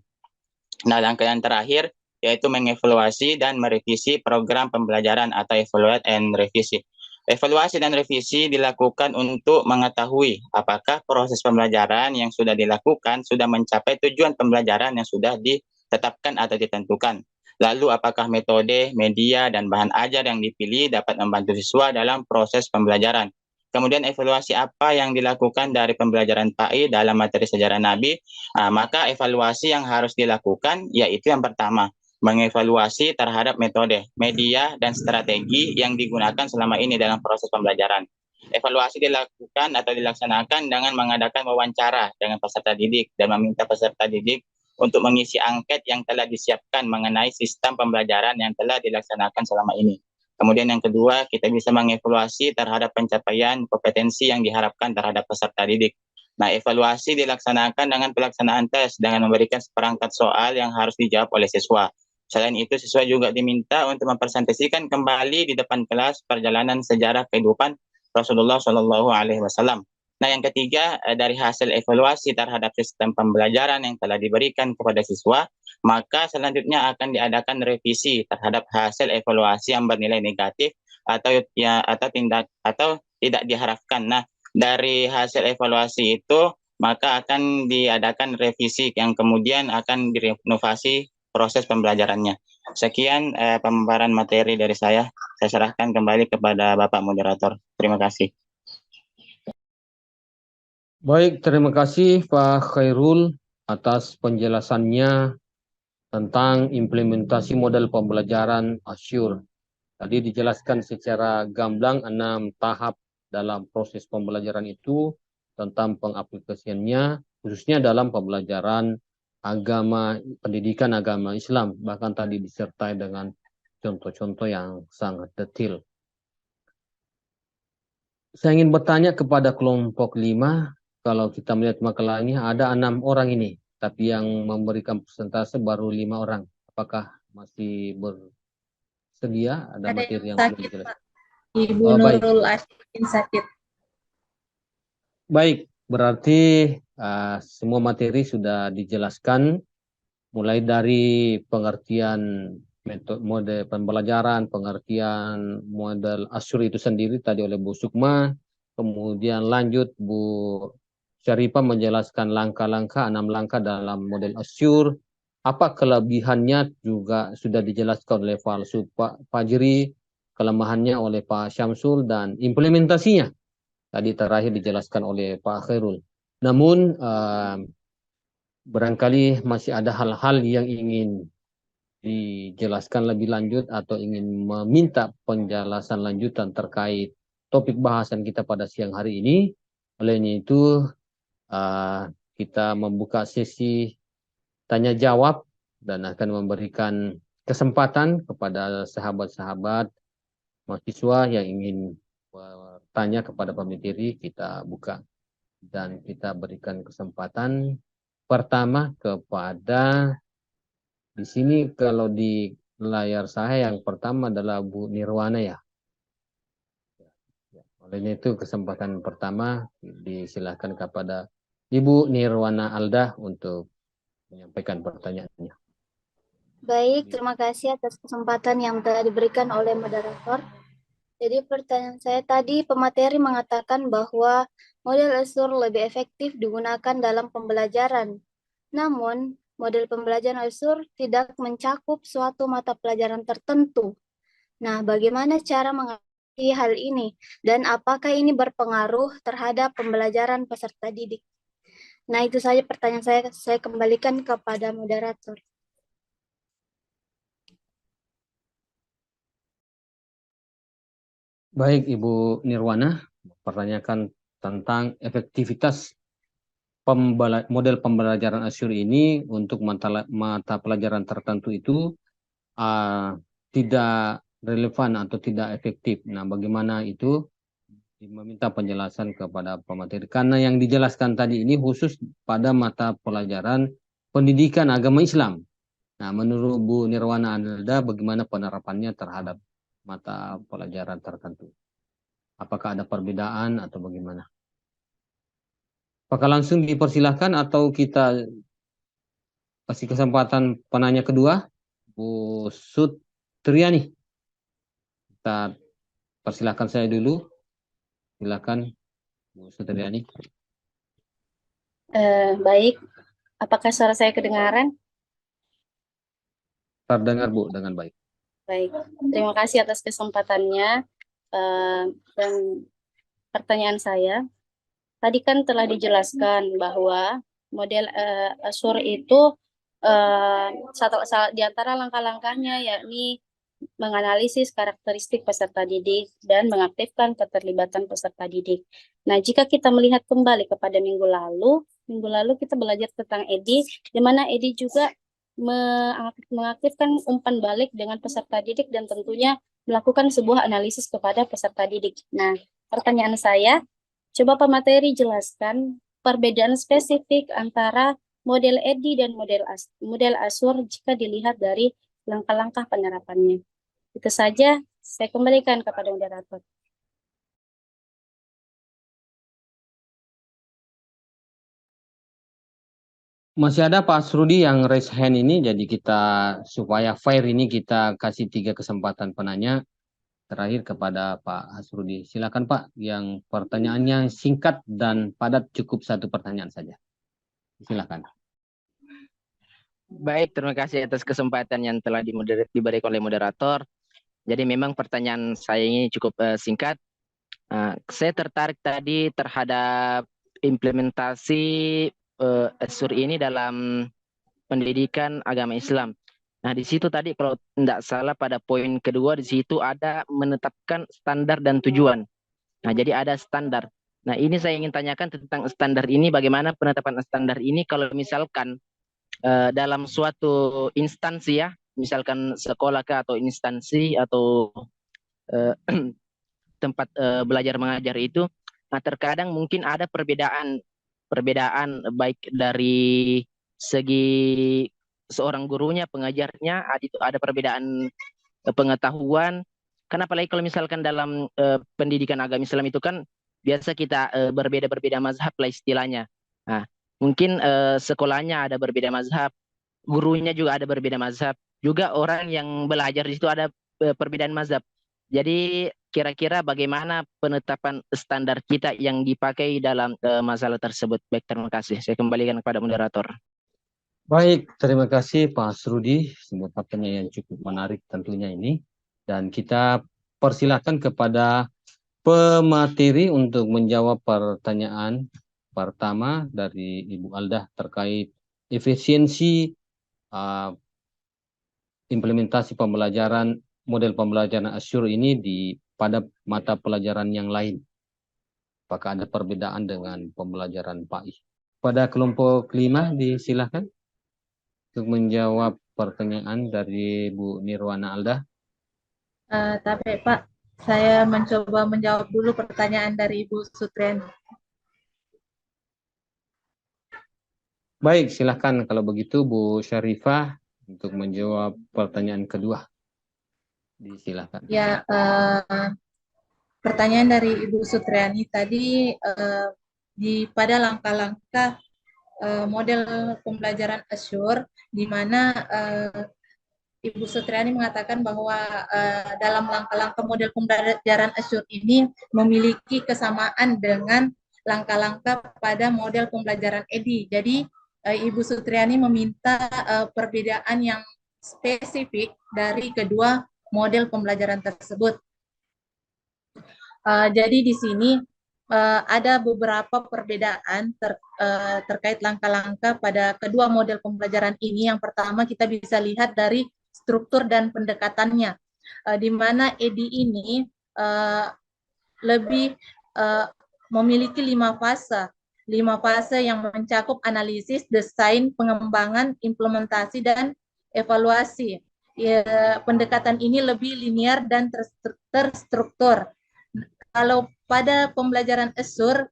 Nah, langkah yang terakhir yaitu mengevaluasi dan merevisi program pembelajaran atau evaluate and revisi. Evaluasi dan revisi dilakukan untuk mengetahui apakah proses pembelajaran yang sudah dilakukan sudah mencapai tujuan pembelajaran yang sudah ditetapkan atau ditentukan. Lalu apakah metode, media, dan bahan ajar yang dipilih dapat membantu siswa dalam proses pembelajaran. Kemudian evaluasi apa yang dilakukan dari pembelajaran PAI dalam materi sejarah Nabi. Maka evaluasi yang harus dilakukan yaitu yang pertama, mengevaluasi terhadap metode, media, dan strategi yang digunakan selama ini dalam proses pembelajaran. Evaluasi dilakukan atau dilaksanakan dengan mengadakan wawancara dengan peserta didik dan meminta peserta didik untuk mengisi angket yang telah disiapkan mengenai sistem pembelajaran yang telah dilaksanakan selama ini. Kemudian yang kedua, kita bisa mengevaluasi terhadap pencapaian kompetensi yang diharapkan terhadap peserta didik. Nah, evaluasi dilaksanakan dengan pelaksanaan tes dengan memberikan seperangkat soal yang harus dijawab oleh siswa. Selain itu, siswa juga diminta untuk mempresentasikan kembali di depan kelas perjalanan sejarah kehidupan Rasulullah Shallallahu Alaihi Wasallam. Nah, yang ketiga, dari hasil evaluasi terhadap sistem pembelajaran yang telah diberikan kepada siswa, maka selanjutnya akan diadakan revisi terhadap hasil evaluasi yang bernilai negatif atau tidak diharapkan. Nah, dari hasil evaluasi itu maka akan diadakan revisi yang kemudian akan direnovasi proses pembelajarannya. Sekian pemaparan materi dari saya. Saya serahkan kembali kepada Bapak Moderator. Terima kasih. Baik, terima kasih Pak Khairul atas penjelasannya tentang implementasi model pembelajaran Azure. Tadi dijelaskan secara gamblang 6 tahap dalam proses pembelajaran itu tentang pengaplikasiannya, khususnya dalam pembelajaran agama, pendidikan agama Islam. Bahkan tadi disertai dengan contoh-contoh yang sangat detail. Saya ingin bertanya kepada kelompok 5, kalau kita melihat makalahnya ada 6 orang ini, tapi yang memberikan persentase baru 5 orang. Apakah masih bersedia? Ada materi yang belum dijelaskan? Ibu Nurul Ashkin sakit. Baik, berarti semua materi sudah dijelaskan, mulai dari pengertian metode pembelajaran, pengertian model Azure itu sendiri tadi oleh Bu Sukma, kemudian lanjut Bu Syarifah menjelaskan langkah-langkah, 6 langkah dalam model Azure, apa kelebihannya juga sudah dijelaskan oleh Pak Fajri, kelemahannya oleh Pak Syamsul, dan implementasinya tadi terakhir dijelaskan oleh Pak Khairul. Namun barangkali masih ada hal-hal yang ingin dijelaskan lebih lanjut atau ingin meminta penjelasan lanjutan terkait topik bahasan kita pada siang hari ini. Olehnya itu kita membuka sesi tanya jawab dan akan memberikan kesempatan kepada sahabat-sahabat mahasiswa yang ingin bertanya kepada pemateri. Kita buka dan kita berikan kesempatan pertama kepada, di sini kalau di layar saya yang pertama adalah Bu Nirwana ya. Oleh itu kesempatan pertama disilakan kepada Ibu Nirwana Alda untuk menyampaikan pertanyaannya. Baik, terima kasih atas kesempatan yang telah diberikan oleh moderator. Jadi pertanyaan saya tadi, pemateri mengatakan bahwa model Azure lebih efektif digunakan dalam pembelajaran. Namun, model pembelajaran Azure tidak mencakup suatu mata pelajaran tertentu. Nah, bagaimana cara mengatasi hal ini? Dan apakah ini berpengaruh terhadap pembelajaran peserta didik? Nah, itu saja pertanyaan saya kembalikan kepada moderator. Baik, Ibu Nirwana, pertanyakan tentang efektivitas model pembelajaran Azure ini untuk mata pelajaran tertentu itu tidak relevan atau tidak efektif. Nah, bagaimana itu? Meminta penjelasan kepada pemateri. Karena yang dijelaskan tadi ini khusus pada mata pelajaran pendidikan agama Islam. Nah, menurut Bu Nirwana Alda, bagaimana penerapannya terhadap mata pelajaran tertentu? Apakah ada perbedaan atau bagaimana? Apakah langsung dipersilahkan atau kita kasih kesempatan penanya kedua? Bu Sutriani. Kita persilahkan saya dulu. Silakan Bu Sutriani. Baik, apakah suara saya kedengaran? Terdengar Bu dengan baik. Baik, terima kasih atas kesempatannya. Dan pertanyaan saya, tadi kan telah dijelaskan bahwa model Azure itu di antara langkah-langkahnya yakni menganalisis karakteristik peserta didik dan mengaktifkan keterlibatan peserta didik. Nah, jika kita melihat kembali kepada minggu lalu kita belajar tentang EDI, di mana EDI juga mengaktifkan umpan balik dengan peserta didik dan tentunya melakukan sebuah analisis kepada peserta didik. Nah, pertanyaan saya, coba pemateri jelaskan perbedaan spesifik antara model EDI dan model Azure jika dilihat dari langkah-langkah penerapannya. Itu saja, saya kembalikan kepada moderator. Masih ada Pak Asrudi yang raise hand ini, jadi kita supaya fair ini kita kasih 3 kesempatan penanya. Terakhir kepada Pak Asrudi. Silakan Pak, yang pertanyaannya singkat dan padat, cukup 1 pertanyaan saja. Silakan. Baik, terima kasih atas kesempatan yang telah diberikan oleh moderator. Jadi memang pertanyaan saya ini cukup singkat. Saya tertarik tadi terhadap implementasi Azure ini dalam pendidikan agama Islam. Nah, di situ tadi kalau tidak salah pada poin kedua di situ ada menetapkan standar dan tujuan. Nah, jadi ada standar. Nah, ini saya ingin tanyakan tentang standar ini, bagaimana penetapan standar ini kalau misalkan dalam suatu instansi ya, misalkan sekolah atau instansi atau tempat belajar mengajar itu, nah terkadang mungkin ada perbedaan baik dari segi seorang gurunya, pengajarnya, ada perbedaan pengetahuan. Karena apalagi kalau misalkan dalam pendidikan agama Islam itu kan biasa kita berbeda-berbeda mazhab lah istilahnya. Nah, mungkin sekolahnya ada berbeda mazhab, gurunya juga ada berbeda mazhab, juga orang yang belajar di situ ada perbedaan mazhab. Jadi kira-kira bagaimana penetapan standar kita yang dipakai dalam masalah tersebut? Baik, terima kasih. Saya kembalikan kepada moderator. Baik, terima kasih Pak Asrudi. Sebuah pertanyaan yang cukup menarik tentunya ini. Dan kita persilakan kepada pemateri untuk menjawab pertanyaan pertama dari Ibu Aldah terkait efisiensi implementasi pembelajaran model pembelajaran Azure ini pada mata pelajaran yang lain. Apakah ada perbedaan dengan pembelajaran PAI? Pada kelompok 5 disilakan untuk menjawab pertanyaan dari Bu Nirwana Aldah. Tapi Pak, saya mencoba menjawab dulu pertanyaan dari Ibu Sutriani. Baik, silahkan kalau begitu Bu Syarifah untuk menjawab pertanyaan kedua. Disilahkan. Ya, pertanyaan dari Ibu Sutriani tadi pada langkah-langkah model pembelajaran Azure, di mana Ibu Sutriani mengatakan bahwa dalam langkah-langkah model pembelajaran Azure ini memiliki kesamaan dengan langkah-langkah pada model pembelajaran EDI. Jadi Ibu Sutriani meminta perbedaan yang spesifik dari kedua model pembelajaran tersebut. Jadi di sini ada beberapa perbedaan terkait langkah-langkah pada kedua model pembelajaran ini. Yang pertama kita bisa lihat dari struktur dan pendekatannya, di mana EDI ini lebih memiliki 5 fase yang mencakup analisis, desain, pengembangan, implementasi, dan evaluasi. Pendekatan ini lebih linear dan terstruktur. Kalau pada pembelajaran Azure,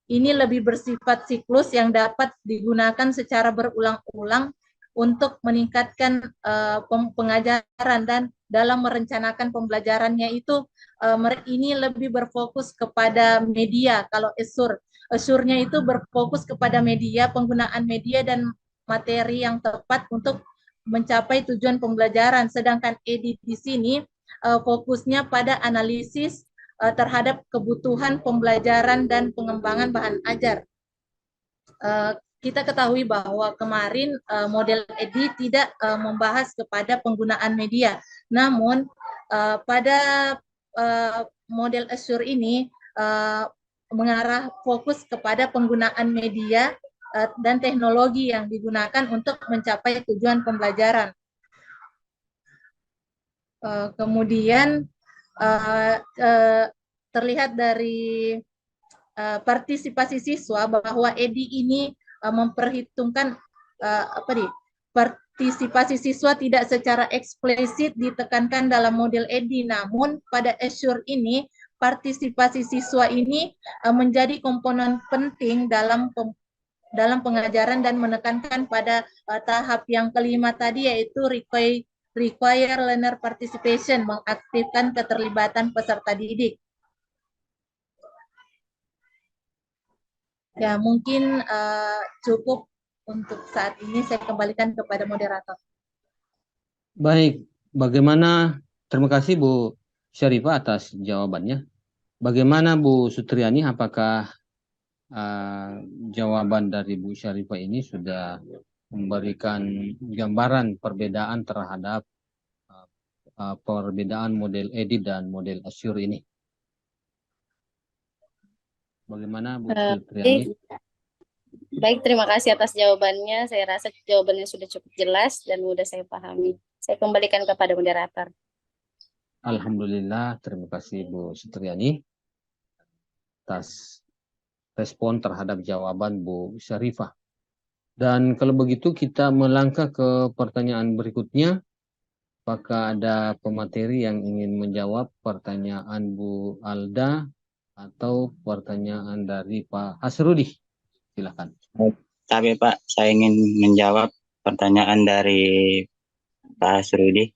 ini lebih bersifat siklus yang dapat digunakan secara berulang-ulang untuk meningkatkan pengajaran, dan dalam merencanakan pembelajarannya itu ini lebih berfokus kepada media. Kalau Azure-nya itu berfokus kepada media, penggunaan media dan materi yang tepat untuk mencapai tujuan pembelajaran. Sedangkan EDI di sini fokusnya pada analisis terhadap kebutuhan pembelajaran dan pengembangan bahan ajar. Kita ketahui bahwa kemarin model EDI tidak membahas kepada penggunaan media. Namun pada model Azure ini mengarah fokus kepada penggunaan media dan teknologi yang digunakan untuk mencapai tujuan pembelajaran. Kemudian terlihat dari partisipasi siswa bahwa EDI ini memperhitungkan partisipasi siswa tidak secara eksplisit ditekankan dalam model EDI, namun pada Azure ini partisipasi siswa ini menjadi komponen penting dalam pengajaran dan menekankan pada tahap yang kelima tadi, yaitu require learner participation, mengaktifkan keterlibatan peserta didik. Ya, mungkin cukup untuk saat ini. Saya kembalikan kepada moderator. Baik, terima kasih Bu Syarifah atas jawabannya. Bagaimana Bu Sutriani, apakah jawaban dari Bu Syarifah ini sudah memberikan gambaran perbedaan terhadap perbedaan model EDI dan model Azure ini? Bagaimana Bu Sutriani? Baik, terima kasih atas jawabannya. Saya rasa jawabannya sudah cukup jelas dan mudah saya pahami. Saya kembalikan kepada moderator. Alhamdulillah, terima kasih Bu Sutriani atas respon terhadap jawaban Bu Syarifah. Dan kalau begitu kita melangkah ke pertanyaan berikutnya. Apakah ada pemateri yang ingin menjawab pertanyaan Bu Alda atau pertanyaan dari Pak Hasrudi? Silakan. Tapi Pak, saya ingin menjawab pertanyaan dari Pak Hasrudi.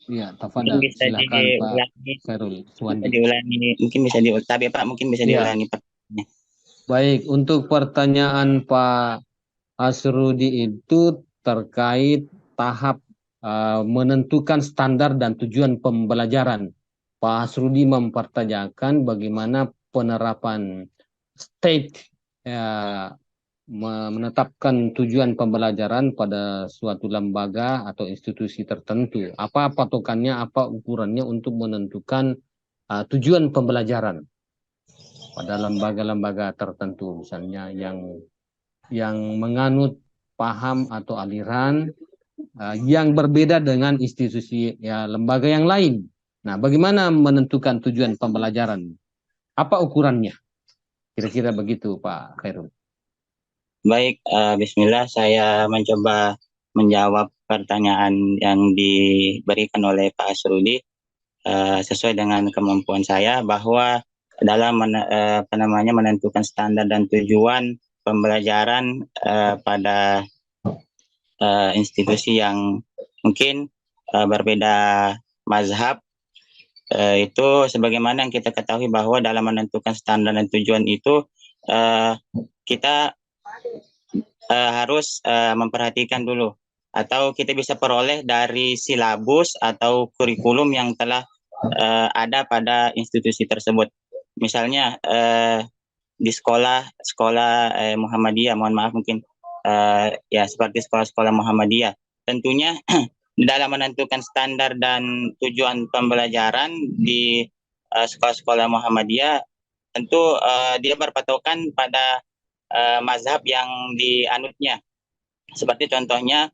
Iya, tafadhal, silakan Pak Khairul Suwandi. Mungkin bisa tapi Pak mungkin bisa diulangi pertanyaannya. Baik, untuk pertanyaan Pak Hasrudi itu terkait tahap menentukan standar dan tujuan pembelajaran. Pak Hasrudi mempertanyakan bagaimana penerapan state menetapkan tujuan pembelajaran pada suatu lembaga atau institusi tertentu. Apa patokannya, apa ukurannya untuk menentukan tujuan pembelajaran pada lembaga-lembaga tertentu, misalnya yang menganut paham atau aliran yang berbeda dengan institusi lembaga yang lain. Nah, bagaimana menentukan tujuan pembelajaran? Apa ukurannya? Kira-kira begitu Pak Khairul. Baik, bismillah, saya mencoba menjawab pertanyaan yang diberikan oleh Pak Hasrudi sesuai dengan kemampuan saya, bahwa dalam menentukan standar dan tujuan pembelajaran pada institusi yang mungkin berbeda mazhab, itu sebagaimana yang kita ketahui bahwa dalam menentukan standar dan tujuan itu kita harus memperhatikan dulu, atau kita bisa peroleh dari silabus atau kurikulum yang telah ada pada institusi tersebut. Misalnya di sekolah Muhammadiyah, mohon maaf mungkin seperti sekolah-sekolah Muhammadiyah, tentunya dalam menentukan standar dan tujuan pembelajaran di sekolah-sekolah Muhammadiyah, tentu dia berpatokan pada mazhab yang dianutnya. Seperti contohnya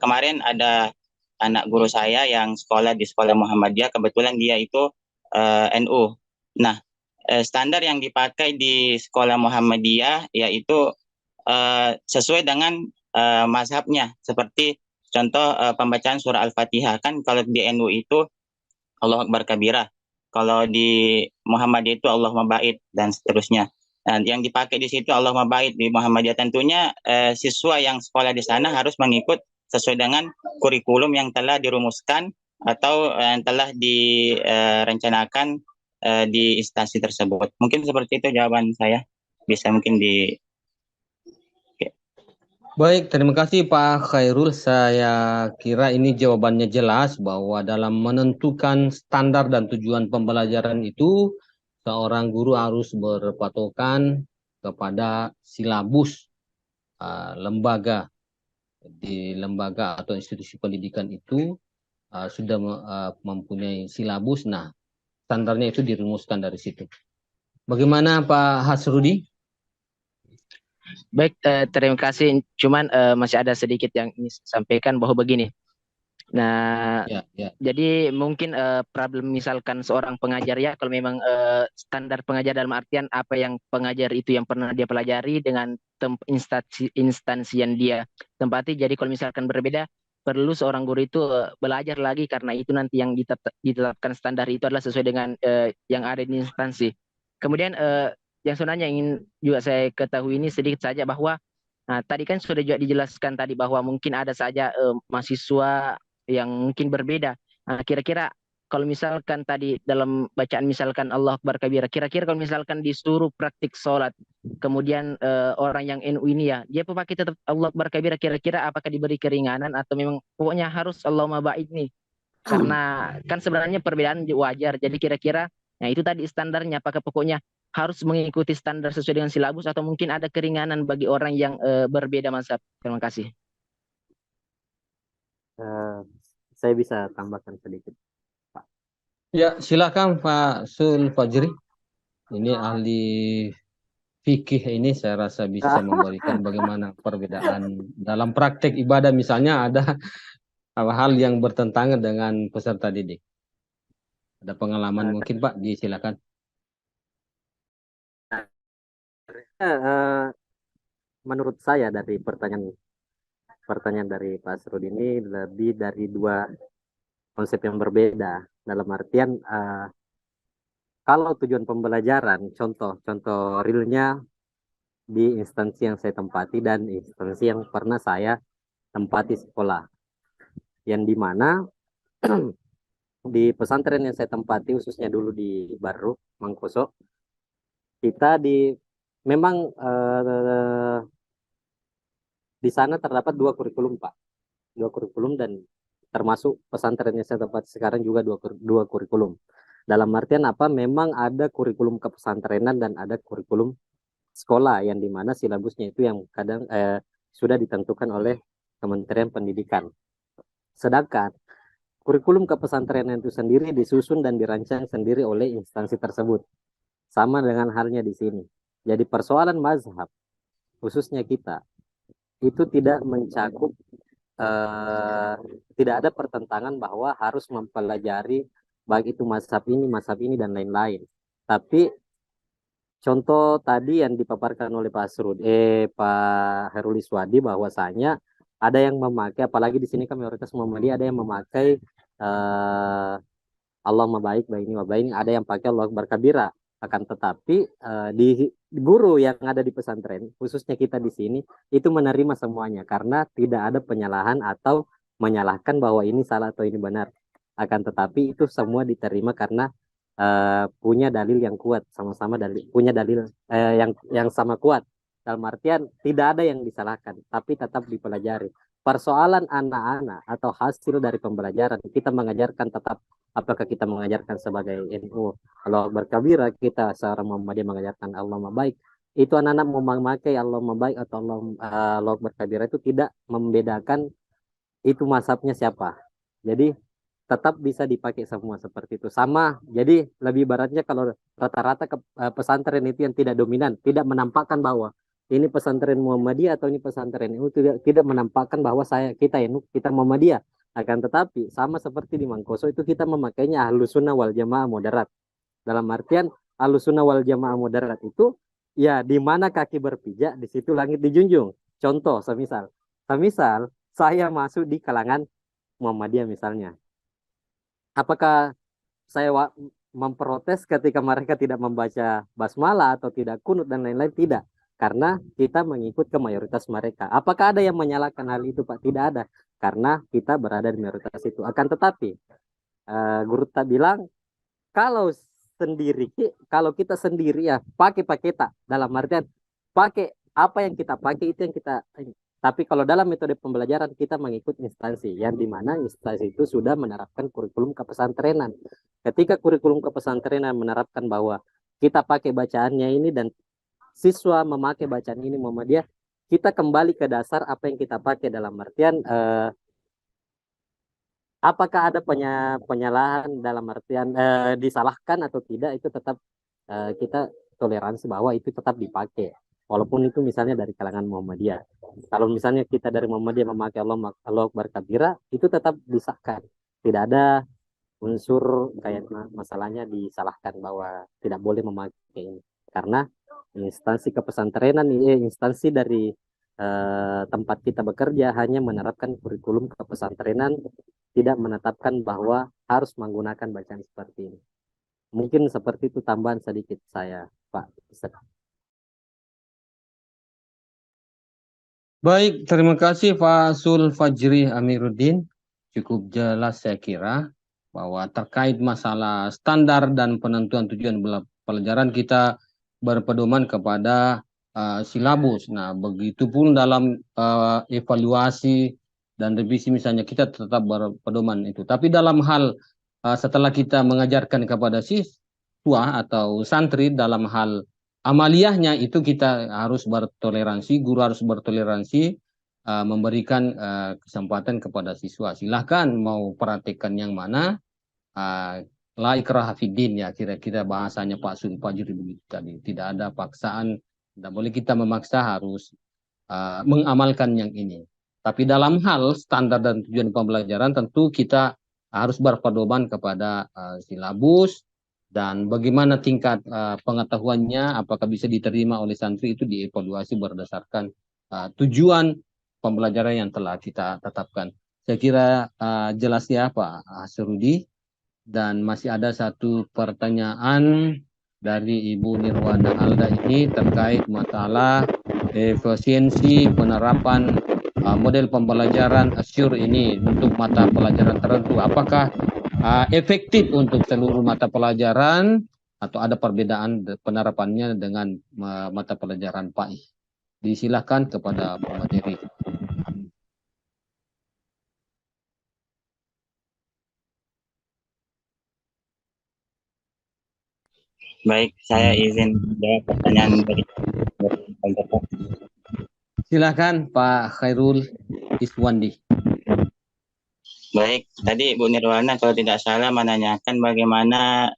kemarin ada anak guru saya yang sekolah di sekolah Muhammadiyah, kebetulan dia itu NU. Nah, standar yang dipakai di sekolah Muhammadiyah yaitu sesuai dengan mazhabnya. Seperti contoh pembacaan surah Al-Fatihah, kan kalau di NU itu Allahu Akbar kabirah, kalau di Muhammadiyah itu Allahumma ba'id, dan seterusnya. Nah, yang dipakai di situ Allahumma ba'id di Muhammadiyah. Tentunya siswa yang sekolah di sana harus mengikut sesuai dengan kurikulum yang telah dirumuskan atau yang telah direncanakan di instansi tersebut. Mungkin seperti itu jawaban saya. Bisa mungkin Baik, terima kasih Pak Khairul. Saya kira ini jawabannya jelas bahwa dalam menentukan standar dan tujuan pembelajaran itu, seorang guru harus berpatokan kepada silabus lembaga. Di lembaga atau institusi pendidikan itu sudah mempunyai silabus. Nah, standarnya itu dirumuskan dari situ. Bagaimana Pak Hasrudi? Baik, terima kasih. Cuman masih ada sedikit yang ingin saya sampaikan bahwa begini. Nah, Ya. jadi mungkin problem misalkan seorang pengajar ya, kalau memang standar pengajar dalam artian apa yang pengajar itu yang pernah dia pelajari dengan instansi yang dia tempati. Jadi kalau misalkan berbeda, perlu seorang guru itu belajar lagi karena itu nanti yang ditetapkan standar itu adalah sesuai dengan yang ada di instansi. Kemudian yang sebenarnya ingin juga saya ketahui ini sedikit saja bahwa tadi kan sudah juga dijelaskan tadi bahwa mungkin ada saja mahasiswa yang mungkin berbeda. Kira-kira kalau misalkan tadi dalam bacaan misalkan Allah Akbar kabira, kira-kira kalau misalkan disuruh praktik sholat, kemudian orang yang NU ini ya, dia pakai tetap Allah Akbar kabira, kira-kira apakah diberi keringanan atau memang pokoknya harus Allahumma baik nih? Karena kan sebenarnya perbedaan wajar. Jadi kira-kira, nah itu tadi standarnya, apakah pokoknya harus mengikuti standar sesuai dengan silabus atau mungkin ada keringanan bagi orang yang berbeda mazhab? Terima kasih. Saya bisa tambahkan sedikit, Pak. Ya, silakan Pak Sul Fajri. Ini ahli fikih ini saya rasa bisa memberikan bagaimana perbedaan dalam praktek ibadah, misalnya ada hal-hal yang bertentangan dengan peserta didik. Ada pengalaman mungkin Pak, silakan. Menurut saya dari pertanyaan dari Pak Asrud ini lebih dari dua konsep yang berbeda. Dalam artian kalau tujuan pembelajaran, contoh realnya di instansi yang saya tempati dan instansi yang pernah saya tempati sekolah, yang dimana di pesantren yang saya tempati khususnya dulu di Baru Mangkoso, kita memang di sana terdapat dua kurikulum Pak, dan termasuk pesantren yang saya tempati sekarang juga dua kurikulum. Dalam artian apa? Memang ada kurikulum kepesantrenan dan ada kurikulum sekolah yang dimana silabusnya itu yang kadang sudah ditentukan oleh Kementerian Pendidikan. Sedangkan kurikulum kepesantrenan itu sendiri disusun dan dirancang sendiri oleh instansi tersebut. Sama dengan halnya di sini. Jadi persoalan mazhab, khususnya kita, itu tidak mencakup, tidak ada pertentangan bahwa harus mempelajari baik itu mazhab ini, dan lain-lain. Tapi contoh tadi yang dipaparkan oleh Pak Heruli Swadi bahwasanya ada yang memakai, apalagi di sini kan mayoritas Muhammadiyah, ada yang memakai Allah mabaik, baik ini mabaik, ada yang pakai Allah Akbar kabira. Akan tetapi di guru yang ada di pesantren, khususnya kita di sini, itu menerima semuanya karena tidak ada penyalahan atau menyalahkan bahwa ini salah atau ini benar. Akan tetapi itu semua diterima karena punya dalil yang kuat, sama-sama punya dalil yang sama kuat. Dalam artian tidak ada yang disalahkan, tapi tetap dipelajari. Persoalan anak-anak atau hasil dari pembelajaran, kita mengajarkan tetap, apakah kita mengajarkan sebagai NU Allah berkabira, kita seorang Muhammadiyah mengajarkan Allah baik, itu anak-anak mau memakai Allah baik atau Allah berkabira itu tidak membedakan itu mazhabnya siapa. Jadi tetap bisa dipakai semua seperti itu. Sama, jadi lebih baratnya kalau rata-rata pesantren itu yang tidak dominan, tidak menampakkan bahwa ini pesantren Muhammadiyah atau ini pesantren itu tidak menampakkan bahwa kita Muhammadiyah. Akan tetapi sama seperti di Mangkoso itu kita memakainya Ahlus Sunnah wal Jamaah moderat. Dalam artian Ahlus Sunnah wal Jamaah moderat itu ya di mana kaki berpijak di situ langit dijunjung. Contoh semisal saya masuk di kalangan Muhammadiyah misalnya. Apakah saya memprotes ketika mereka tidak membaca basmalah atau tidak kunut dan lain-lain? Tidak, karena kita mengikut ke mayoritas mereka. Apakah ada yang menyalahkan hal itu Pak? Tidak ada, karena kita berada di mayoritas itu. Akan tetapi guru tak bilang kalau kita sendiri ya pakai paketa, dalam artian pakai apa yang kita pakai itu yang kita Tapi kalau dalam metode pembelajaran kita mengikut instansi, yang dimana instansi itu sudah menerapkan kurikulum kepesantrenan. Ketika kurikulum kepesantrenan menerapkan bahwa kita pakai bacaannya ini dan siswa memakai bacaan ini Muhammadiyah, kita kembali ke dasar apa yang kita pakai, dalam artian apakah ada penyalahan, dalam artian disalahkan atau tidak, itu tetap kita toleransi bahwa itu tetap dipakai. Walaupun itu misalnya dari kalangan Muhammadiyah. Kalau misalnya kita dari Muhammadiyah memakai Allah Akbar kabira, itu tetap disahkan. Tidak ada unsur kayak masalahnya disalahkan bahwa tidak boleh memakai ini. Karena instansi kepesantrenan, instansi dari tempat kita bekerja hanya menerapkan kurikulum kepesantrenan, tidak menetapkan bahwa harus menggunakan bacaan seperti ini. Mungkin seperti itu tambahan sedikit saya, Pak Ustaz. Baik, terima kasih Pak Sul Fajri Amiruddin. Cukup jelas saya kira bahwa terkait masalah standar dan penentuan tujuan pelajaran kita berpedoman kepada silabus. Nah, begitupun dalam evaluasi dan revisi misalnya kita tetap berpedoman itu. Tapi dalam hal setelah kita mengajarkan kepada siswa atau santri dalam hal amaliyahnya itu kita harus bertoleransi, guru harus bertoleransi, memberikan kesempatan kepada siswa. Silahkan mau praktekkan yang mana, la ikraha fiddin ya, kira-kira bahasanya Pak Sul Fajri begitu tadi. Tidak ada paksaan, tidak boleh kita memaksa harus mengamalkan yang ini. Tapi dalam hal standar dan tujuan pembelajaran tentu kita harus berpedoman kepada silabus, dan bagaimana tingkat pengetahuannya, apakah bisa diterima oleh santri itu dievaluasi berdasarkan tujuan pembelajaran yang telah kita tetapkan. Saya kira jelas ya Pak Hasrudi, dan masih ada satu pertanyaan dari Ibu Nirwana Alda ini terkait masalah efisiensi penerapan model pembelajaran Asyur ini untuk mata pelajaran tertentu. Apakah efektif untuk seluruh mata pelajaran atau ada perbedaan penerapannya dengan mata pelajaran PAI? Disilahkan kepada pemateri. Baik, saya izin jawab pertanyaan dari Silakan Pak Khairul Iswandi. Baik, tadi Bu Nirwana kalau tidak salah menanyakan bagaimana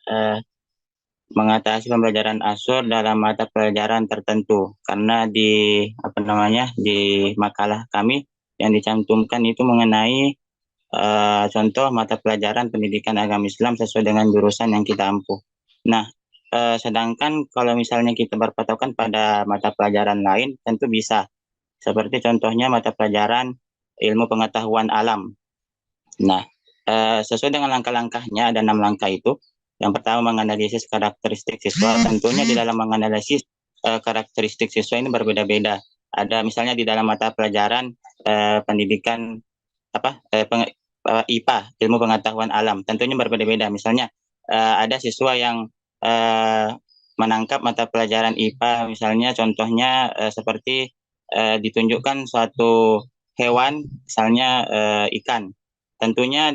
mengatasi pembelajaran Asyur dalam mata pelajaran tertentu, karena di di makalah kami yang dicantumkan itu mengenai contoh mata pelajaran pendidikan agama Islam sesuai dengan jurusan yang kita ampuh. Nah, sedangkan kalau misalnya kita berpatokan pada mata pelajaran lain tentu bisa, seperti contohnya mata pelajaran ilmu pengetahuan alam. Nah, sesuai dengan langkah-langkahnya, ada 6 langkah itu. Yang pertama, menganalisis karakteristik siswa. Tentunya di dalam menganalisis karakteristik siswa ini berbeda-beda. Ada misalnya di dalam mata pelajaran pendidikan IPA, ilmu pengetahuan alam. Tentunya berbeda-beda. Misalnya ada siswa yang menangkap mata pelajaran IPA, misalnya contohnya seperti ditunjukkan suatu hewan, misalnya ikan. Tentunya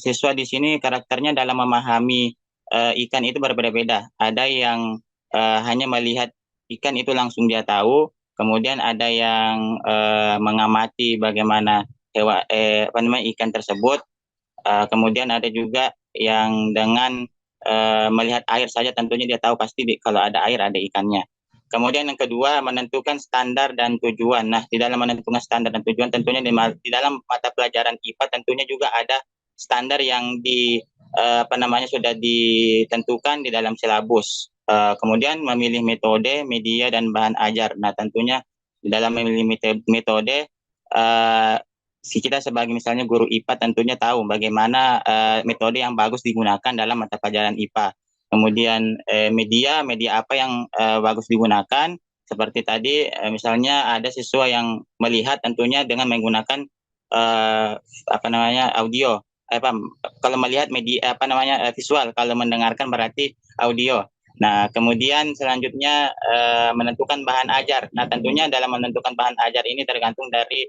siswa di sini karakternya dalam memahami ikan itu berbeda-beda. Ada yang hanya melihat ikan itu langsung dia tahu, kemudian ada yang mengamati bagaimana ikan tersebut, kemudian ada juga yang dengan melihat air saja tentunya dia tahu pasti kalau ada air ada ikannya. Kemudian yang kedua, menentukan standar dan tujuan. Nah, di dalam menentukan standar dan tujuan tentunya di dalam mata pelajaran IPA tentunya juga ada standar yang sudah ditentukan di dalam silabus. Kemudian memilih metode, media, dan bahan ajar. Nah, tentunya di dalam memilih metode, kita sebagai misalnya guru IPA tentunya tahu bagaimana metode yang bagus digunakan dalam mata pelajaran IPA. Kemudian media apa yang bagus digunakan, seperti tadi misalnya ada siswa yang melihat tentunya dengan menggunakan audio. Kalau melihat media visual, kalau mendengarkan berarti audio. Nah, kemudian selanjutnya menentukan bahan ajar. Nah, tentunya dalam menentukan bahan ajar ini tergantung dari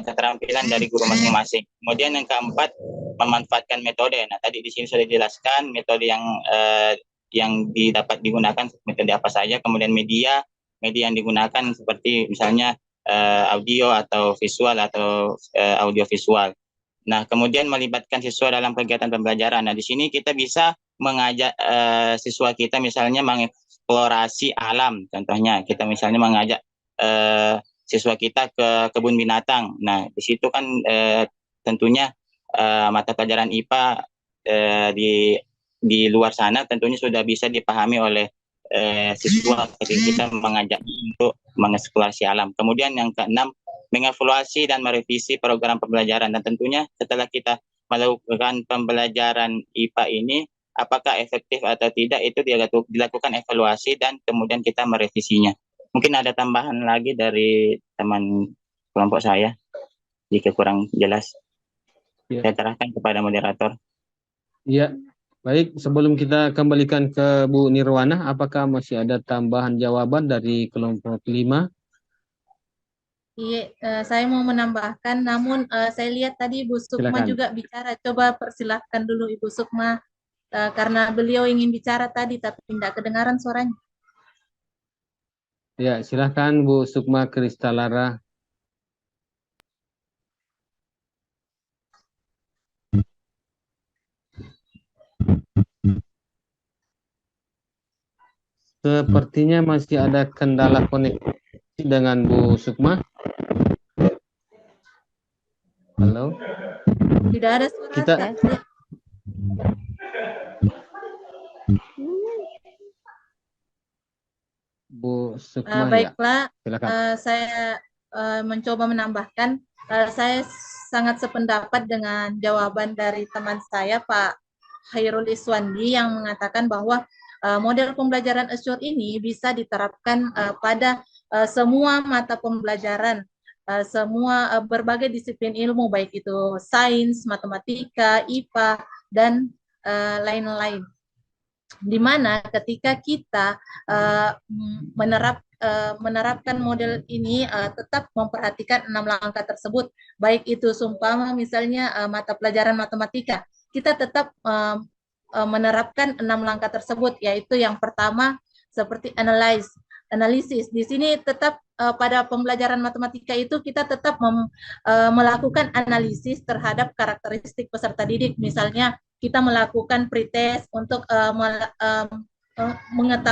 keterampilan dari guru masing-masing. Kemudian yang keempat, memanfaatkan metode. Nah, tadi di sini sudah dijelaskan metode yang dapat digunakan, metode apa saja. Kemudian media yang digunakan seperti misalnya audio atau visual atau audio visual. Nah, kemudian melibatkan siswa dalam kegiatan pembelajaran. Nah, di sini kita bisa mengajak siswa kita misalnya mengeksplorasi alam. Contohnya, kita misalnya mengajak siswa kita ke kebun binatang. Nah, di situ kan tentunya mata pelajaran IPA di luar sana tentunya sudah bisa dipahami oleh siswa ketika kita mengajak untuk mengeksplorasi alam. Kemudian yang keenam, mengevaluasi dan merevisi program pembelajaran, dan tentunya setelah kita melakukan pembelajaran IPA ini apakah efektif atau tidak itu dilakukan evaluasi dan kemudian kita merevisinya. Mungkin ada tambahan lagi dari teman kelompok saya jika kurang jelas. Saya serahkan kepada moderator. Ya, baik. Sebelum kita kembalikan ke Bu Nirwana, apakah masih ada tambahan jawaban dari kelompok 5? Iya, saya mau menambahkan, namun saya lihat tadi Ibu Sukma Silakan. juga bicara. Coba persilahkan dulu Ibu Sukma, karena beliau ingin bicara tadi, tapi tidak kedengaran suaranya. Ya, silakan Bu Sukma Kristalara. Sepertinya masih ada kendala koneksi dengan Bu Sukma. Halo? Tidak ada suara Kita saya. Bu Sukma, Baiklah, ya. Silakan. saya mencoba menambahkan, saya sangat sependapat dengan jawaban dari teman saya Pak Khairul Iswandi yang mengatakan bahwa model pembelajaran Assure ini bisa diterapkan pada semua mata pembelajaran, semua berbagai disiplin ilmu, baik itu sains, matematika, IPA, dan lain-lain. Di mana ketika kita menerapkan model ini tetap memperhatikan 6 langkah tersebut, baik itu seumpama misalnya mata pelajaran matematika, kita tetap menerapkan 6 langkah tersebut, yaitu yang pertama seperti analisis. Di sini tetap pada pembelajaran matematika itu kita tetap melakukan analisis terhadap karakteristik peserta didik. Misalnya kita melakukan pretest untuk mengetahui